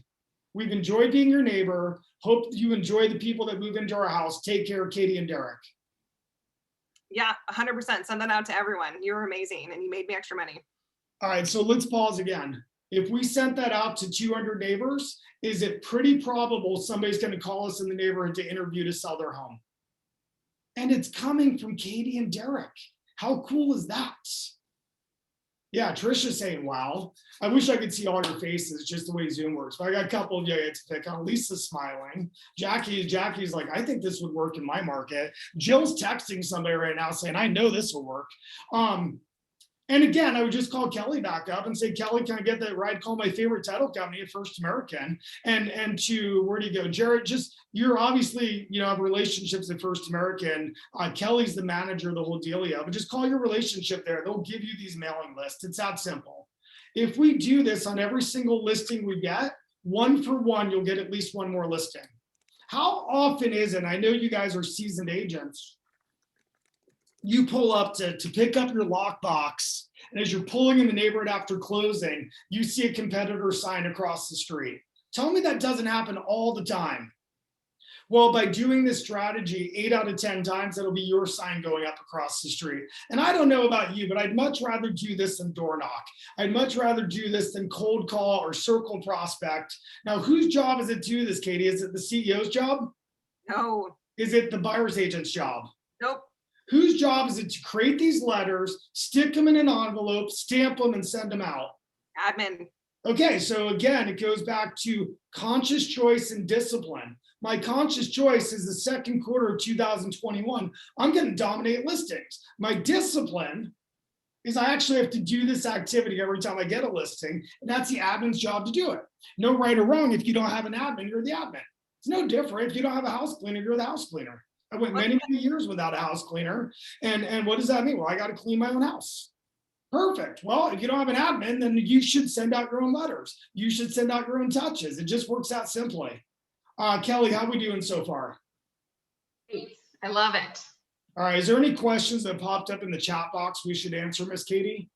We've enjoyed being your neighbor. Hope you enjoy the people that move into our house. Take care, Katie and Derek. Yeah, 100%. Send that out to everyone. You're amazing and you made me extra money. All right, so let's pause again. If we sent that out to 200 neighbors, is it pretty probable somebody's going to call us in the neighborhood to interview to sell their home? And it's coming from Katie and Derek. How cool is that? Yeah, Trisha's saying, wow. I wish I could see all your faces, just the way Zoom works. But I got a couple of you to pick on. Lisa's smiling. Jackie's like, I think this would work in my market. Jill's texting somebody right now saying, I know this will work. And again, I would just call Kelly back up and say, Kelly, can I get that ride? Call my favorite title company at First American. And to, where do you go? Jared, just, you're obviously, have relationships at First American. Kelly's the manager of the whole dealio, but just call your relationship there. They'll give you these mailing lists. It's that simple. If we do this on every single listing we get, 1 for 1, you'll get at least 1 more listing. How often is it? I know you guys are seasoned agents. You pull up to pick up your lockbox, and as you're pulling in the neighborhood after closing, you see a competitor sign across the street. Tell me that doesn't happen all the time. Well, by doing this strategy, 8 out of 10 times, it'll be your sign going up across the street. And I don't know about you, but I'd much rather do this than door knock. I'd much rather do this than cold call or circle prospect. Now, whose job is it to do this, Katie? Is it the CEO's job? No. Is it the buyer's agent's job? Nope. Whose job is it to create these letters, stick them in an envelope, stamp them, and send them out? Admin. Okay, so again, it goes back to conscious choice and discipline. My conscious choice is the second quarter of 2021. I'm going to dominate listings. My discipline is I actually have to do this activity every time I get a listing, and that's the admin's job to do it. No right or wrong. If you don't have an admin, you're the admin. It's no different. If you don't have a house cleaner, you're the house cleaner. I went many years without a house cleaner. And what does that mean? Well, I got to clean my own house. Perfect. Well, if you don't have an admin, then you should send out your own letters. You should send out your own touches. It just works that simply. Kelly, how are we doing so far? Great. I love it. All right. Is there any questions that popped up in the chat box we should answer, Miss Katie?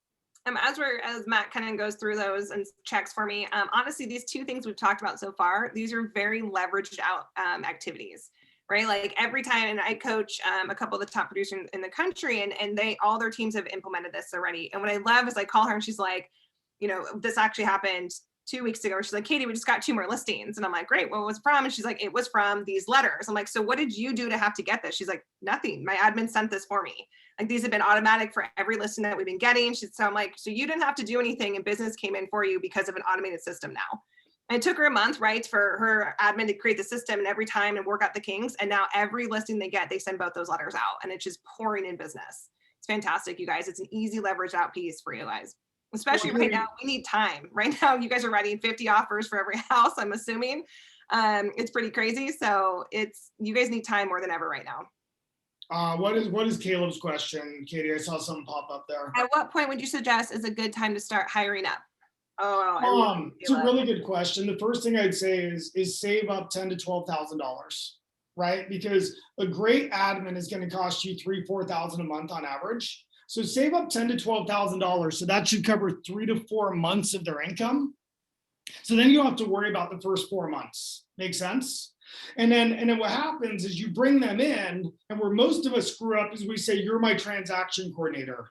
As Matt kind of goes through those and checks for me, honestly, these two things we've talked about so far, these are very leveraged out activities, right? Like every time, and I coach a couple of the top producers in the country, and all their teams have implemented this already. And what I love is I call her and she's like, you know, this actually happened 2 weeks ago. She's like, Katie, we just got 2 more listings. And I'm like, great, what was it from? And she's like, it was from these letters. I'm like, so what did you do to have to get this? She's like, nothing. My admin sent this for me. Like these have been automatic for every listing that we've been getting. So I'm like, so you didn't have to do anything and business came in for you because of an automated system now. And it took her a month, right, for her admin to create the system and every time and work out the kinks. And now every listing they get, they send both those letters out and it's just pouring in business. It's fantastic, you guys. It's an easy leverage out piece for you guys. Especially right now, we need time. Right now, you guys are writing 50 offers for every house, I'm assuming. It's pretty crazy. So you guys need time more than ever right now. What is Caleb's question, Katie? I saw something pop up there. At what point would you suggest is a good time to start hiring up? It's a really good question. The first thing I'd say is save up $10,000 to $12,000, right? Because a great admin is going to cost you $3,000 to $4,000 a month on average. So save up $10,000 to $12,000. So that should cover 3 to 4 months of their income. So then you don't have to worry about the first 4 months. Make sense? And then what happens is you bring them in, and where most of us screw up is we say, you're my transaction coordinator,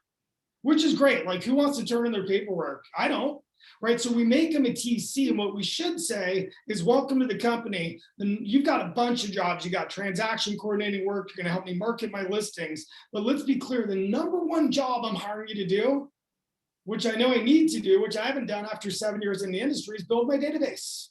which is great. Like, who wants to turn in their paperwork? I don't. Right. So we make them a TC. And what we should say is, welcome to the company. Then you've got a bunch of jobs. You got transaction coordinating work. You're going to help me market my listings. But let's be clear, the number one job I'm hiring you to do, which I know I need to do, which I haven't done after 7 years in the industry, is build my database.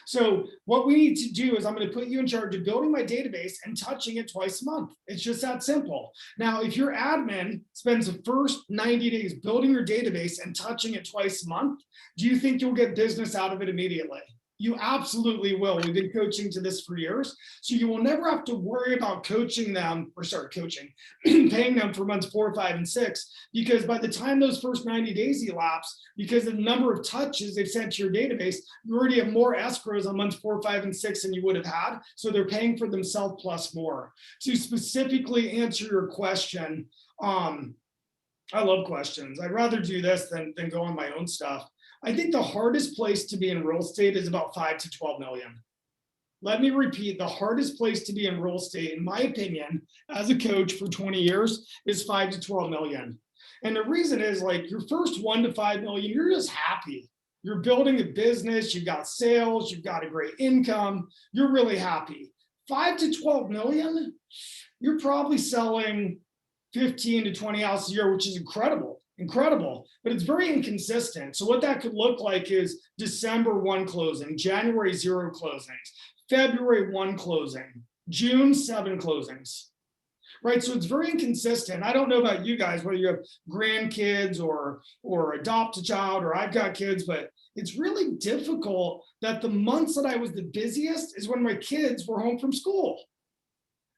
So what we need to do is I'm going to put you in charge of building my database and touching it twice a month. It's just that simple. Now, if your admin spends the first 90 days building your database and touching it twice a month, do you think you'll get business out of it immediately? You absolutely will. We've been coaching to this for years. So you will never have to worry about paying them for months 4, 5, and 6, because by the time those first 90 days elapse, because of the number of touches they've sent to your database, you already have more escrows on months 4, 5, and 6 than you would have had. So they're paying for themselves plus more. To specifically answer your question, I love questions. I'd rather do this than go on my own stuff. I think the hardest place to be in real estate is about 5 to 12 million. Let me repeat, the hardest place to be in real estate, in my opinion, as a coach for 20 years, is 5 to 12 million. And the reason is, like, your first 1 to 5 million, you're just happy. You're building a business, you've got sales, you've got a great income, you're really happy. 5 to 12 million, you're probably selling 15 to 20 houses a year, which is incredible, but it's very inconsistent. So what that could look like is December 1 closing, January 0 closings, February 1 closing, June 7 closings, right? So it's very inconsistent. I don't know about you guys, whether you have grandkids or adopt a child, or I've got kids, but it's really difficult that the months that I was the busiest is when my kids were home from school.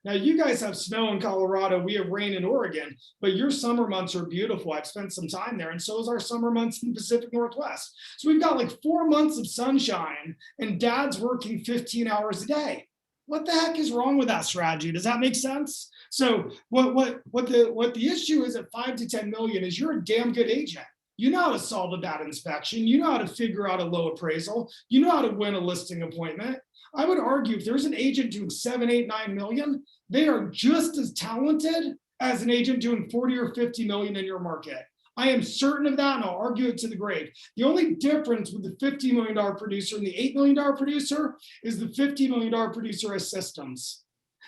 Now, you guys have snow in Colorado, we have rain in Oregon, but your summer months are beautiful. I've spent some time there, and so is our summer months in the Pacific Northwest. So we've got like 4 months of sunshine, and dad's working 15 hours a day. What the heck is wrong with that strategy? Does that make sense? So what the issue is at 5 to 10 million is you're a damn good agent. You know how to solve a bad inspection. You know how to figure out a low appraisal. You know how to win a listing appointment. I would argue if there's an agent doing 7, 8, 9 million, they are just as talented as an agent doing 40 or 50 million in your market. I am certain of that, and I'll argue it to the grave. The only difference with the $50 million producer and the $8 million producer is the $50 million producer has systems.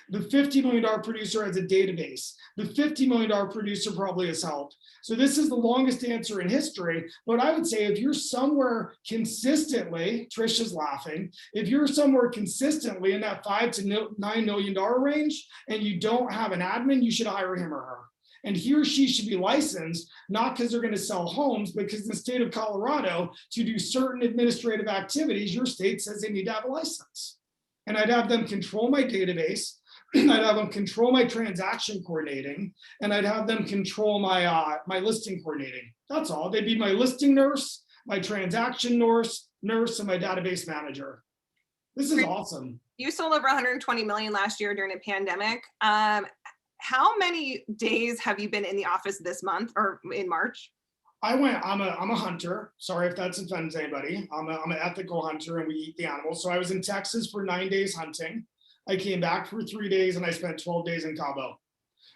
The $50 million producer has a database. The $50 million producer probably has help. So this is the longest answer in history, but I would say if you're somewhere consistently, Trisha's laughing, if you're somewhere consistently in that $5 to $9 million range and you don't have an admin, you should hire him or her. And he or she should be licensed, not because they're going to sell homes, but because in the state of Colorado, to do certain administrative activities, your state says they need to have a license. and I'd have them control my database. I'd have them control my transaction coordinating, and I'd have them control my my listing coordinating. That's all. They'd be my listing nurse, my transaction nurse, and my database manager. This is awesome. You sold over 120 million last year during a pandemic. How many days have you been in the office this month or in March? I'm a hunter. Sorry if that's offends anybody. I'm an ethical hunter, and we eat the animals. So I was in Texas for 9 days hunting. I came back for 3 days, and I spent 12 days in Cabo.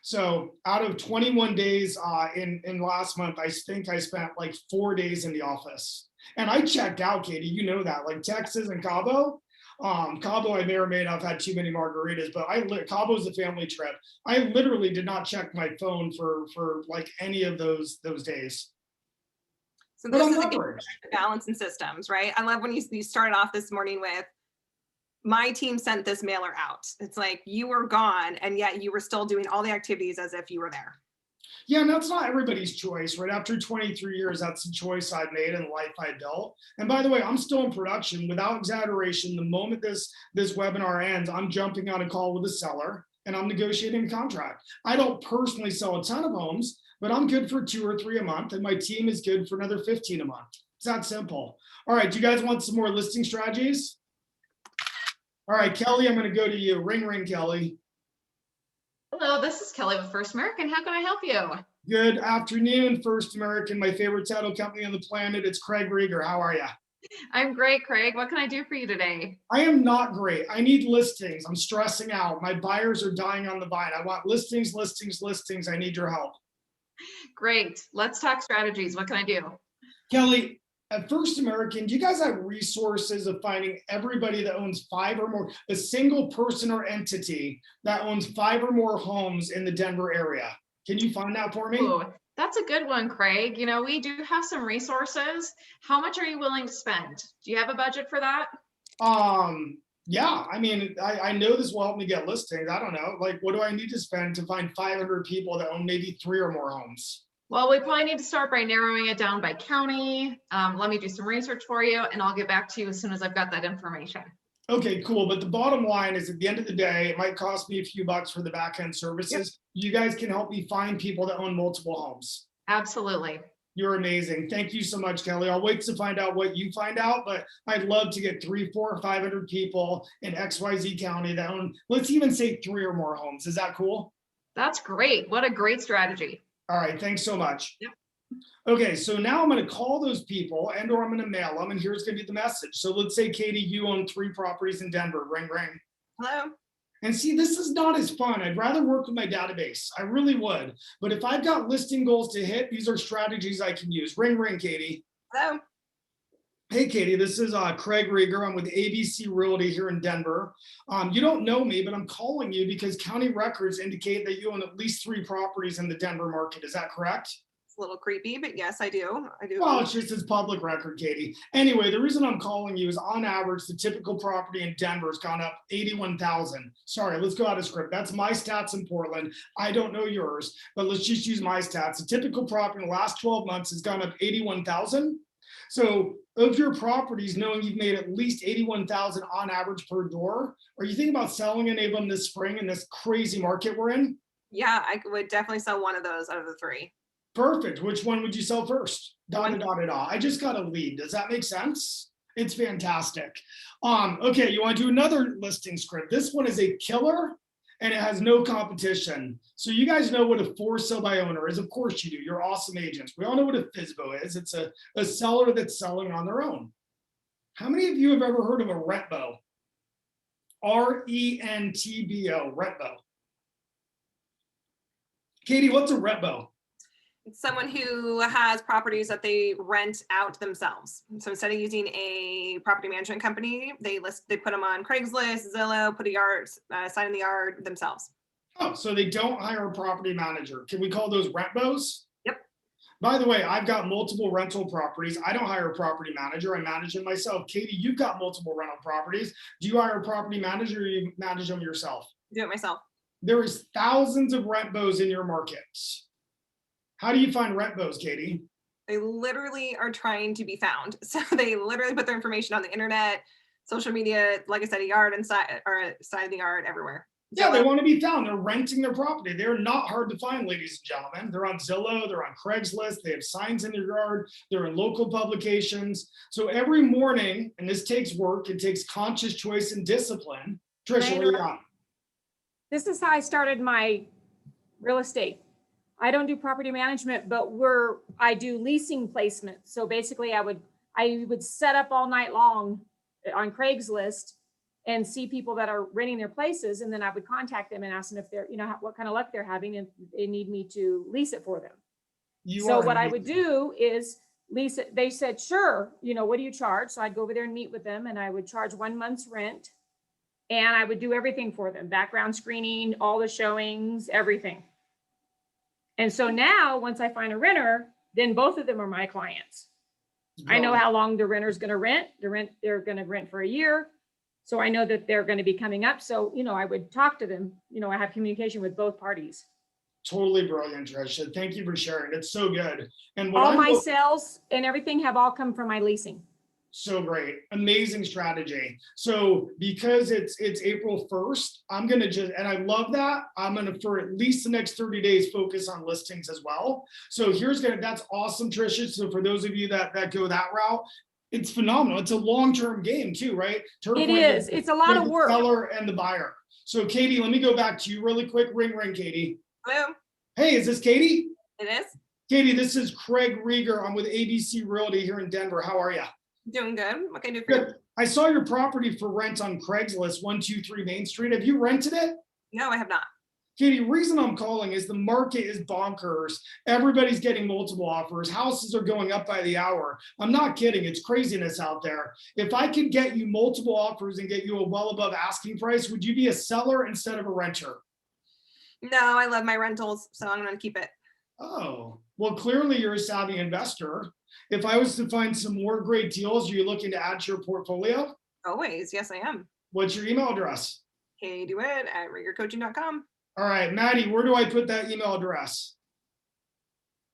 So out of 21 days in last month, I think I spent like 4 days in the office. And I checked out, Katie. You know that, like Texas and Cabo. Cabo, I may or may not have had too many margaritas, but Cabo's a family trip. I literally did not check my phone for like any of those days. So this is a good balance in systems, right? I love when you started off this morning with, my team sent this mailer out. It's like you were gone, and yet you were still doing all the activities as if you were there. Yeah, and that's not everybody's choice, right? After 23 years, that's the choice I've made and the life I built. And by the way, I'm still in production. Without exaggeration, the moment this webinar ends, I'm jumping on a call with a seller and I'm negotiating a contract. I don't personally sell a ton of homes, but I'm good for 2 or 3 a month, and my team is good for another 15 a month. It's that simple. All right, do you guys want some more listing strategies? All right, Kelly, I'm going to go to you. Ring, ring, Kelly. Hello, this is Kelly with First American. How can I help you? Good afternoon, First American, my favorite title company on the planet. It's Craig Reger. How are you? I'm great, Craig. What can I do for you today? I am not great. I need listings. I'm stressing out. My buyers are dying on the vine. I want listings, listings, listings. I need your help. Great. Let's talk strategies. What can I do? Kelly, at First American, do you guys have resources of finding everybody that owns 5 or more, a single person or entity that owns 5 or more homes in the Denver area? Can you find that for me? Ooh, that's a good one, Craig. You know, we do have some resources. How much are you willing to spend? Do you have a budget for that? Yeah, I mean, I know this will help me get listings. I don't know, like, what do I need to spend to find 500 people that own maybe 3 or more homes? Well, we probably need to start by narrowing it down by county. Let me do some research for you, and I'll get back to you as soon as I've got that information. Okay, cool. But the bottom line is, at the end of the day, it might cost me a few bucks for the back end services. Yep. You guys can help me find people that own multiple homes. Absolutely. You're amazing. Thank you so much, Kelly. I'll wait to find out what you find out, but I'd love to get 300, 400, 500 people in XYZ County that own, let's even say 3 or more homes. Is that cool? That's great. What a great strategy. All right, thanks so much. Yep. Okay, so now I'm going to call those people and or I'm going to mail them, and here's going to be the message. So let's say, Katie, you own 3 properties in Denver. Ring, ring. Hello. And see, this is not as fun. I'd rather work with my database. I really would. But if I've got listing goals to hit, these are strategies I can use. Ring, ring, Katie. Hello. Hey, Katie, this is Craig Reger. I'm with ABC Realty here in Denver. You don't know me, but I'm calling you because county records indicate that you own at least 3 properties in the Denver market. Is that correct? It's a little creepy, but yes, I do. Well, it's just his public record, Katie. Anyway, the reason I'm calling you is, on average, the typical property in Denver has gone up 81,000. Sorry, let's go out of script. That's my stats in Portland. I don't know yours, but let's just use my stats. The typical property in the last 12 months has gone up 81,000. So of your properties, knowing you've made at least 81,000 on average per door, are you thinking about selling any of them this spring in this crazy market we're in? Yeah, I would definitely sell one of those out of the 3. Perfect. Which one would you sell first? I just got a lead. Does that make sense? It's fantastic. Okay, you want to do another listing script. This one is a killer and it has no competition. So you guys know what a for sale by owner is. Of course you do. You're awesome agents. We all know what a FSBO is. It's a seller that's selling on their own. How many of you have ever heard of a RENTBO? RENTBO, RENTBO. Katie, what's a RENTBO? It's someone who has properties that they rent out themselves. So instead of using a property management company, they put them on Craigslist, Zillow, put a yard, sign in the yard themselves. Oh, so they don't hire a property manager. Can we call those RENTBOs? Yep. By the way, I've got multiple rental properties. I don't hire a property manager. I manage them myself. Katie, you've got multiple rental properties. Do you hire a property manager or you manage them yourself? Do it myself. There is thousands of RENTBOs in your markets. How do you find RENTBOs, Katie? They literally are trying to be found. So they literally put their information on the internet. social media, like I said, a yard inside or side of the yard everywhere. Yeah, Zillow. they want to be found. They're renting their property. They're not hard to find, ladies and gentlemen. They're on Zillow, they're on Craigslist, they have signs in their yard, they're in local publications. So every morning, and this takes work, it takes conscious choice and discipline. Trisha, what do you got? This is how I started my real estate. I don't do property management, but I do leasing placement. So basically I would set up all night long on Craigslist and see people that are renting their places. And then I would contact them and ask them if they're, what kind of luck they're having and they need me to lease it for them. So what I would do is lease it. They said, sure. What do you charge? So I'd go over there and meet with them and I would charge 1 month's rent and I would do everything for them. Background screening, all the showings, everything. And so now once I find a renter, then both of them are my clients. I know how long the renter's going to rent. They're going to rent for a year. So I know that they're going to be coming up. So, I would talk to them, I have communication with both parties. Totally brilliant, Trisha. Thank you for sharing. It's so good. And what all my sales and everything have all come from my leasing. So great. Amazing strategy. So because it's April 1st, I'm going to and I love that. I'm going to, for at least the next 30 days, focus on listings as well. So that's awesome, Trisha. So for those of you that go that route, it's phenomenal. It's a long-term game too, right? It is. It's a lot of work. The seller and the buyer. So Katie, let me go back to you really quick. Ring, Katie. Hello. Hey, is this Katie? It is. Katie, this is Craig Reger. I'm with ABC Realty here in Denver. How are you? Doing good. What can I do for you? Good. I saw your property for rent on Craigslist, 123 Main Street. Have you rented it? No, I have not. Katie, reason I'm calling is the market is bonkers. Everybody's getting multiple offers. Houses are going up by the hour. I'm not kidding. It's craziness out there. If I could get you multiple offers and get you a well above asking price, would you be a seller instead of a renter? No, I love my rentals, so I'm going to keep it. Oh, well, clearly you're a savvy investor. If I was to find some more great deals, are you looking to add to your portfolio? Always. Yes, I am. What's your email address? KDewitt@regercoaching.com. All right, Maddie, where do I put that email address?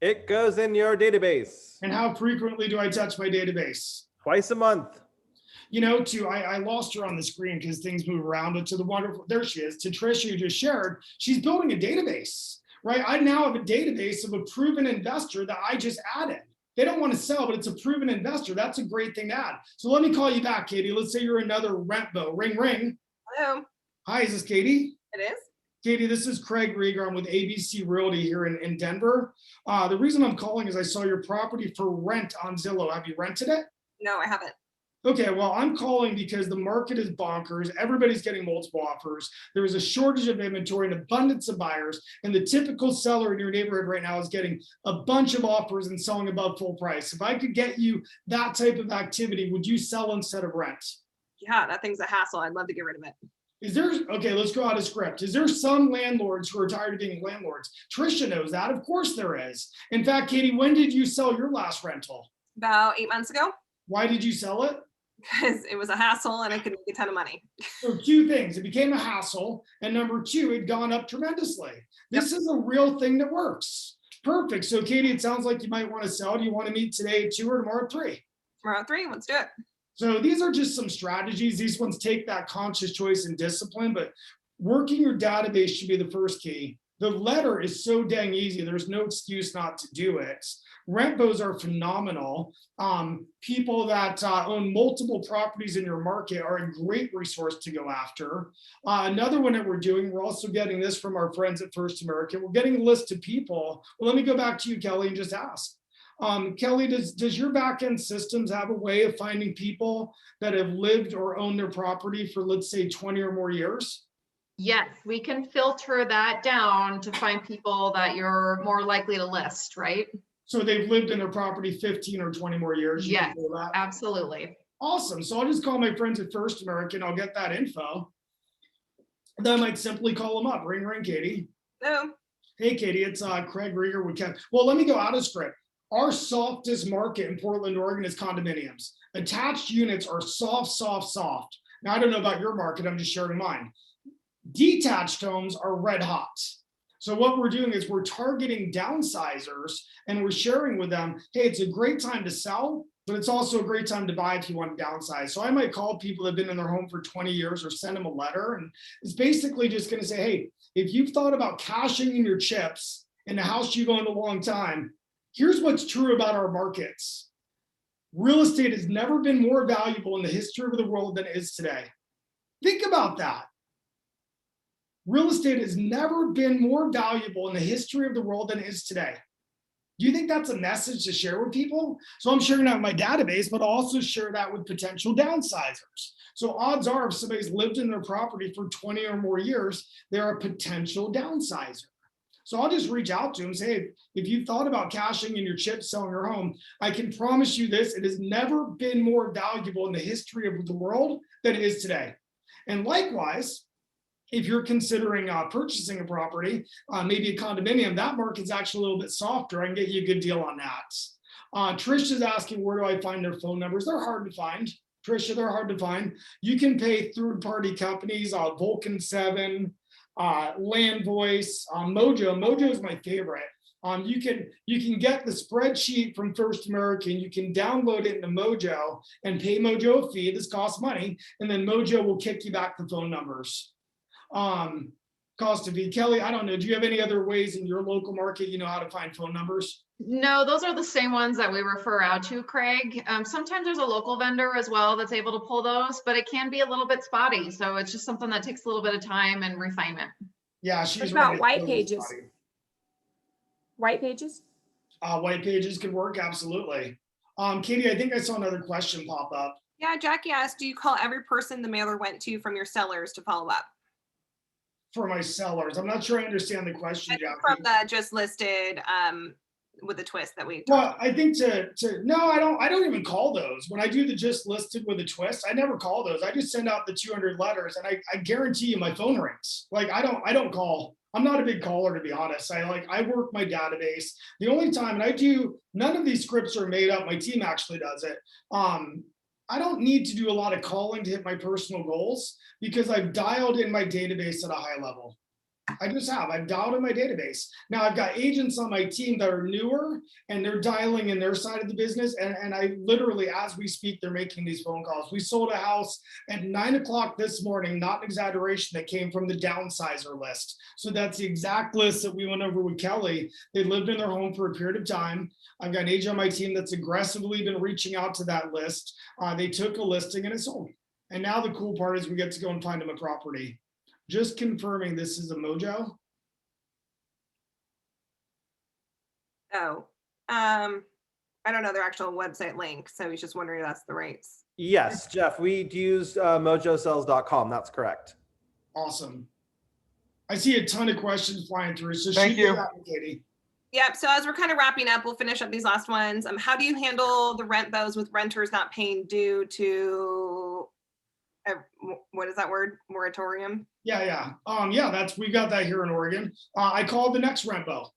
It goes in your database. And how frequently do I touch my database? Twice a month. I lost her on the screen because things move around, but to the wonderful, there she is, to Trisha who just shared, she's building a database, right? I now have a database of a proven investor that I just added. They don't want to sell, but it's a proven investor. That's a great thing to add. So let me call you back, Katie. Let's say you're another rent bow. Ring. Hello. Hi, is this Katie? It is. Katie, this is Craig Reger. I'm with ABC Realty here in Denver. The reason I'm calling is I saw your property for rent on Zillow. Have you rented it? No, I haven't. Okay, well, I'm calling because the market is bonkers. Everybody's getting multiple offers. There is a shortage of inventory, an abundance of buyers, and the typical seller in your neighborhood right now is getting a bunch of offers and selling above full price. If I could get you that type of activity, would you sell instead of rent? Yeah, that thing's a hassle. I'd love to get rid of it. Okay, let's go out of script. Is there some landlords who are tired of being landlords? Trisha knows that. Of course there is. In fact, Katie, when did you sell your last rental? About 8 months ago. Why did you sell it? Because it was a hassle and I could make a ton of money. So 2 things. It became a hassle. And number 2, it gone up tremendously. This is a real thing that works. Perfect. So Katie, it sounds like you might want to sell. Do you want to meet today at 2 or tomorrow at 3? Tomorrow at 3. Let's do it. So these are just some strategies. These ones take that conscious choice and discipline, but working your database should be the first key. The letter is so dang easy. There's no excuse not to do it. Rent bows are phenomenal. People that own multiple properties in your market are a great resource to go after. Another one that we're doing, we're also getting this from our friends at First American. We're getting a list of people. Well, let me go back to you, Kelly, and just ask. Kelly, does your back-end systems have a way of finding people that have lived or owned their property for, let's say, 20 or more years? Yes, we can filter that down to find people that you're more likely to list, right? So they've lived in their property 15 or 20 more years? Yes, absolutely. Awesome. So I'll just call my friends at First American. I'll get that info. Then I might simply call them up. Ring, Katie. Hello. Hey, Katie, it's Craig Reger with Ken. Well, let me go out of script. Our softest market in Portland, Oregon is condominiums. Attached units are soft. Now, I don't know about your market. I'm just sharing mine. Detached homes are red hot. So what we're doing is we're targeting downsizers and we're sharing with them, hey, it's a great time to sell. but it's also a great time to buy if you want to downsize. So I might call people that have been in their home for 20 years or send them a letter. And it's basically just going to say, hey, if you've thought about cashing in your chips in a house you've owned a long time, here's what's true about our markets. Real estate has never been more valuable in the history of the world than it is today. Think about that. Real estate has never been more valuable in the history of the world than it is today. Do you think that's a message to share with people? So I'm sharing that with my database, but I'll also share that with potential downsizers. So odds are if somebody's lived in their property for 20 or more years, they're a potential downsizer. So I'll just reach out to them and say, hey, if you thought about cashing in your chips, selling your home, I can promise you this, it has never been more valuable in the history of the world than it is today. And likewise, if you're considering purchasing a property, maybe a condominium, that market's actually a little bit softer. I can get you a good deal on that. Trish is asking, where do I find their phone numbers? They're hard to find. Trisha, they're hard to find. You can pay third-party companies, Vulcan 7, Land Voice, Mojo. Mojo is my favorite. You can get the spreadsheet from First American. You can download it into Mojo and pay Mojo a fee. This costs money, and then Mojo will kick you back the phone numbers. Cost of fee. Kelly, I don't know. Do you have any other ways in your local market you know how to find phone numbers? No, those are the same ones that we refer out to, Craig. Sometimes there's a local vendor as well that's able to pull those, but it can be a little bit spotty. So it's just something that takes a little bit of time and refinement. Yeah, she's What about right. white pages? White pages? White pages could work, absolutely. Katie, I think I saw another question pop up. Yeah, Jackie asked, do you call every person the mailer went to from your sellers to follow up? For my sellers, I'm not sure I understand the question, Jackie. From the just listed with the twist that we talked Well, I think no, I don't even call those. When I do the just listed with a twist, I never call those. I just send out the 200 letters, and I guarantee you my phone rings. Like I don't call. I'm not a big caller, to be honest. I work my database. The only time, and I do, none of these scripts are made up. My team actually does it. I don't need to do a lot of calling to hit my personal goals because I've dialed in my database at a high level. I just have. I've dialed in my database. Now I've got agents on my team that are newer and they're dialing in their side of the business. And I literally, as we speak, they're making these phone calls. We sold a house at 9 o'clock this morning, not an exaggeration, that came from the downsizer list. So that's the exact list that we went over with Kelly. They lived in their home for a period of time. I've got an agent on my team that's aggressively been reaching out to that list. They took a listing and it sold. And now the cool part is we get to go and find them a property. Just confirming this is a Mojo. Oh, I don't know their actual website link. So he's just wondering if that's the rates. Yes, Jeff, we used mojosells.com. That's correct. Awesome. I see a ton of questions flying through. So Thank you, Katie. Yep. So as we're kind of wrapping up, we'll finish up these last ones. How do you handle the rent bows with renters not paying due to what is that word? Moratorium? Yeah. We got that here in Oregon. I called the next rent bow.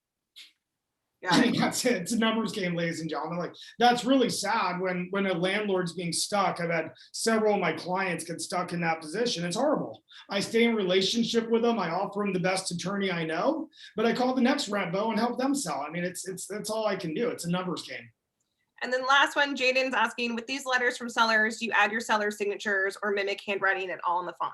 Yeah, that's it. It's a numbers game, ladies and gentlemen. Like that's really sad when a landlord's being stuck. I've had several of my clients get stuck in that position. It's horrible. I stay in relationship with them. I offer them the best attorney I know, but I call the next rent bow and help them sell. I mean, that's all I can do. It's a numbers game. And then last one, Jaden's asking, with these letters from sellers, do you add your seller signatures or mimic handwriting at all in the font?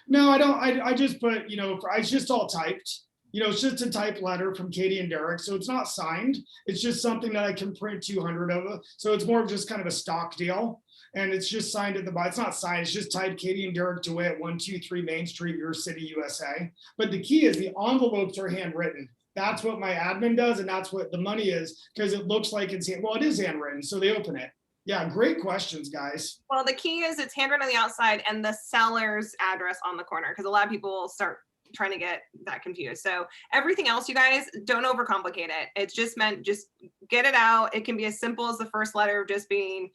No, I don't. I just put, it's just all typed. It's just a typed letter from Katie and Derek. So it's not signed. It's just something that I can print 200 of. So it's more of just kind of a stock deal. And it's just signed at the bottom. It's not signed. It's just typed Katie and Derek DeWitt, 123 Main Street, your city, USA. But the key is the envelopes are handwritten. That's what my admin does. And that's what the money is, because it looks like it is handwritten. So they open it. Yeah, great questions, guys. Well, the key is it's handwritten on the outside and the seller's address on the corner, because a lot of people start trying to get that confused. So everything else, you guys, don't overcomplicate it. It's just meant, just get it out. It can be as simple as the first letter just being,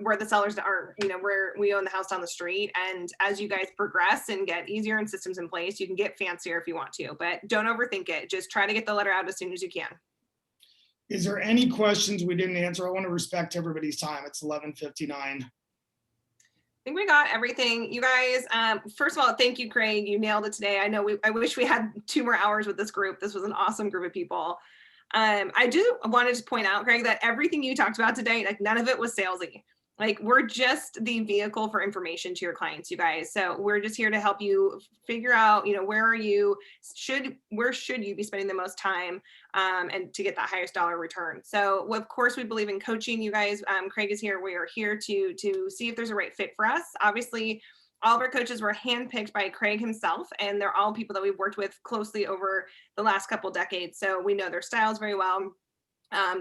where the sellers are, where we own the house down the street. And as you guys progress and get easier and systems in place, you can get fancier if you want to, but don't overthink it. Just try to get the letter out as soon as you can. Is there any questions we didn't answer? I want to respect everybody's time. It's 11:59. I think we got everything. You guys, first of all, thank you, Craig. You nailed it today. I know I wish we had 2 more hours with this group. This was an awesome group of people. I do wanted to point out, Greg, that everything you talked about today, like none of it was salesy. Like we're just the vehicle for information to your clients, you guys. So we're just here to help you figure out, where should you be spending the most time and to get that highest dollar return. So of course we believe in coaching, you guys. Craig is here. We are here to see if there's a right fit for us. Obviously, all of our coaches were handpicked by Craig himself, and they're all people that we've worked with closely over the last couple decades. So we know their styles very well.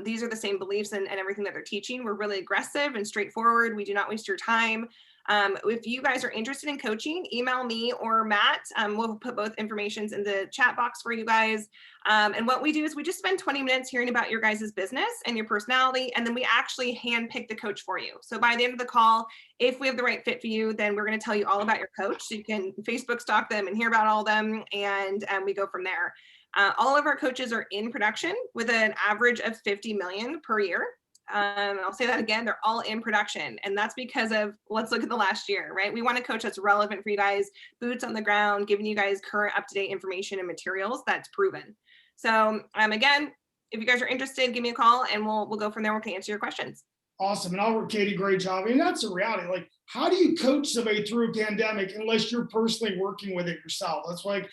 These are the same beliefs and everything that they're teaching. We're really aggressive and straightforward. We do not waste your time. If you guys are interested in coaching, email me or Matt. We'll put both informations in the chat box for you guys. And what we do is we just spend 20 minutes hearing about your guys' business and your personality, and then we actually handpick the coach for you. So by the end of the call, if we have the right fit for you, then we're going to tell you all about your coach. So you can Facebook stalk them and hear about all of them, and we go from there. All of our coaches are in production with an average of 50 million per year. I'll say that again, they're all in production. And that's because of, let's look at the last year, right? We want a coach that's relevant for you guys, boots on the ground, giving you guys current up-to-date information and materials that's proven. So again, if you guys are interested, give me a call and we'll go from there. We can answer your questions. Awesome. And Albert, Katie, great job. I mean, that's a reality. Like, how do you coach somebody through a pandemic unless you're personally working with it yourself? That's like,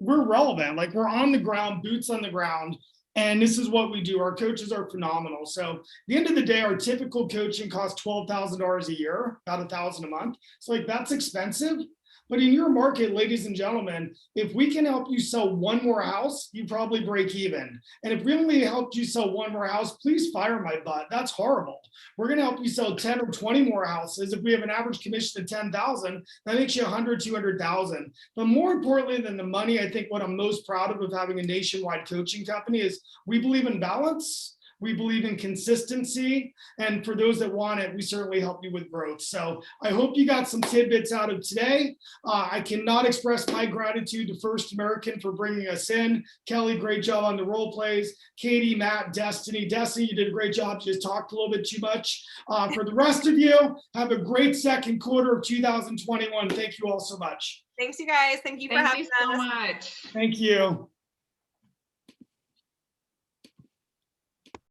we're relevant, like we're on the ground, boots on the ground, and this is what we do. Our coaches are phenomenal. So at the end of the day, our typical coaching costs $12,000 a year, about $1,000 a month. So like that's expensive. But in your market, ladies and gentlemen, if we can help you sell one more house, you probably break even. And if we only helped you sell one more house, please fire my butt. That's horrible. We're going to help you sell 10 or 20 more houses. If we have an average commission of 10,000, that makes you 100, 200,000. But more importantly than the money, I think what I'm most proud of having a nationwide coaching company is we believe in balance. We believe in consistency. And for those that want it, we certainly help you with growth. So I hope you got some tidbits out of today. I cannot express my gratitude to First American for bringing us in. Kelly, great job on the role plays. Katie, Matt, Destiny. Destiny, you did a great job. You just talked a little bit too much. For the rest of you, have a great second quarter of 2021. Thank you all so much. Thanks, you guys. Thank you for having us. Thank you so much. Thank you.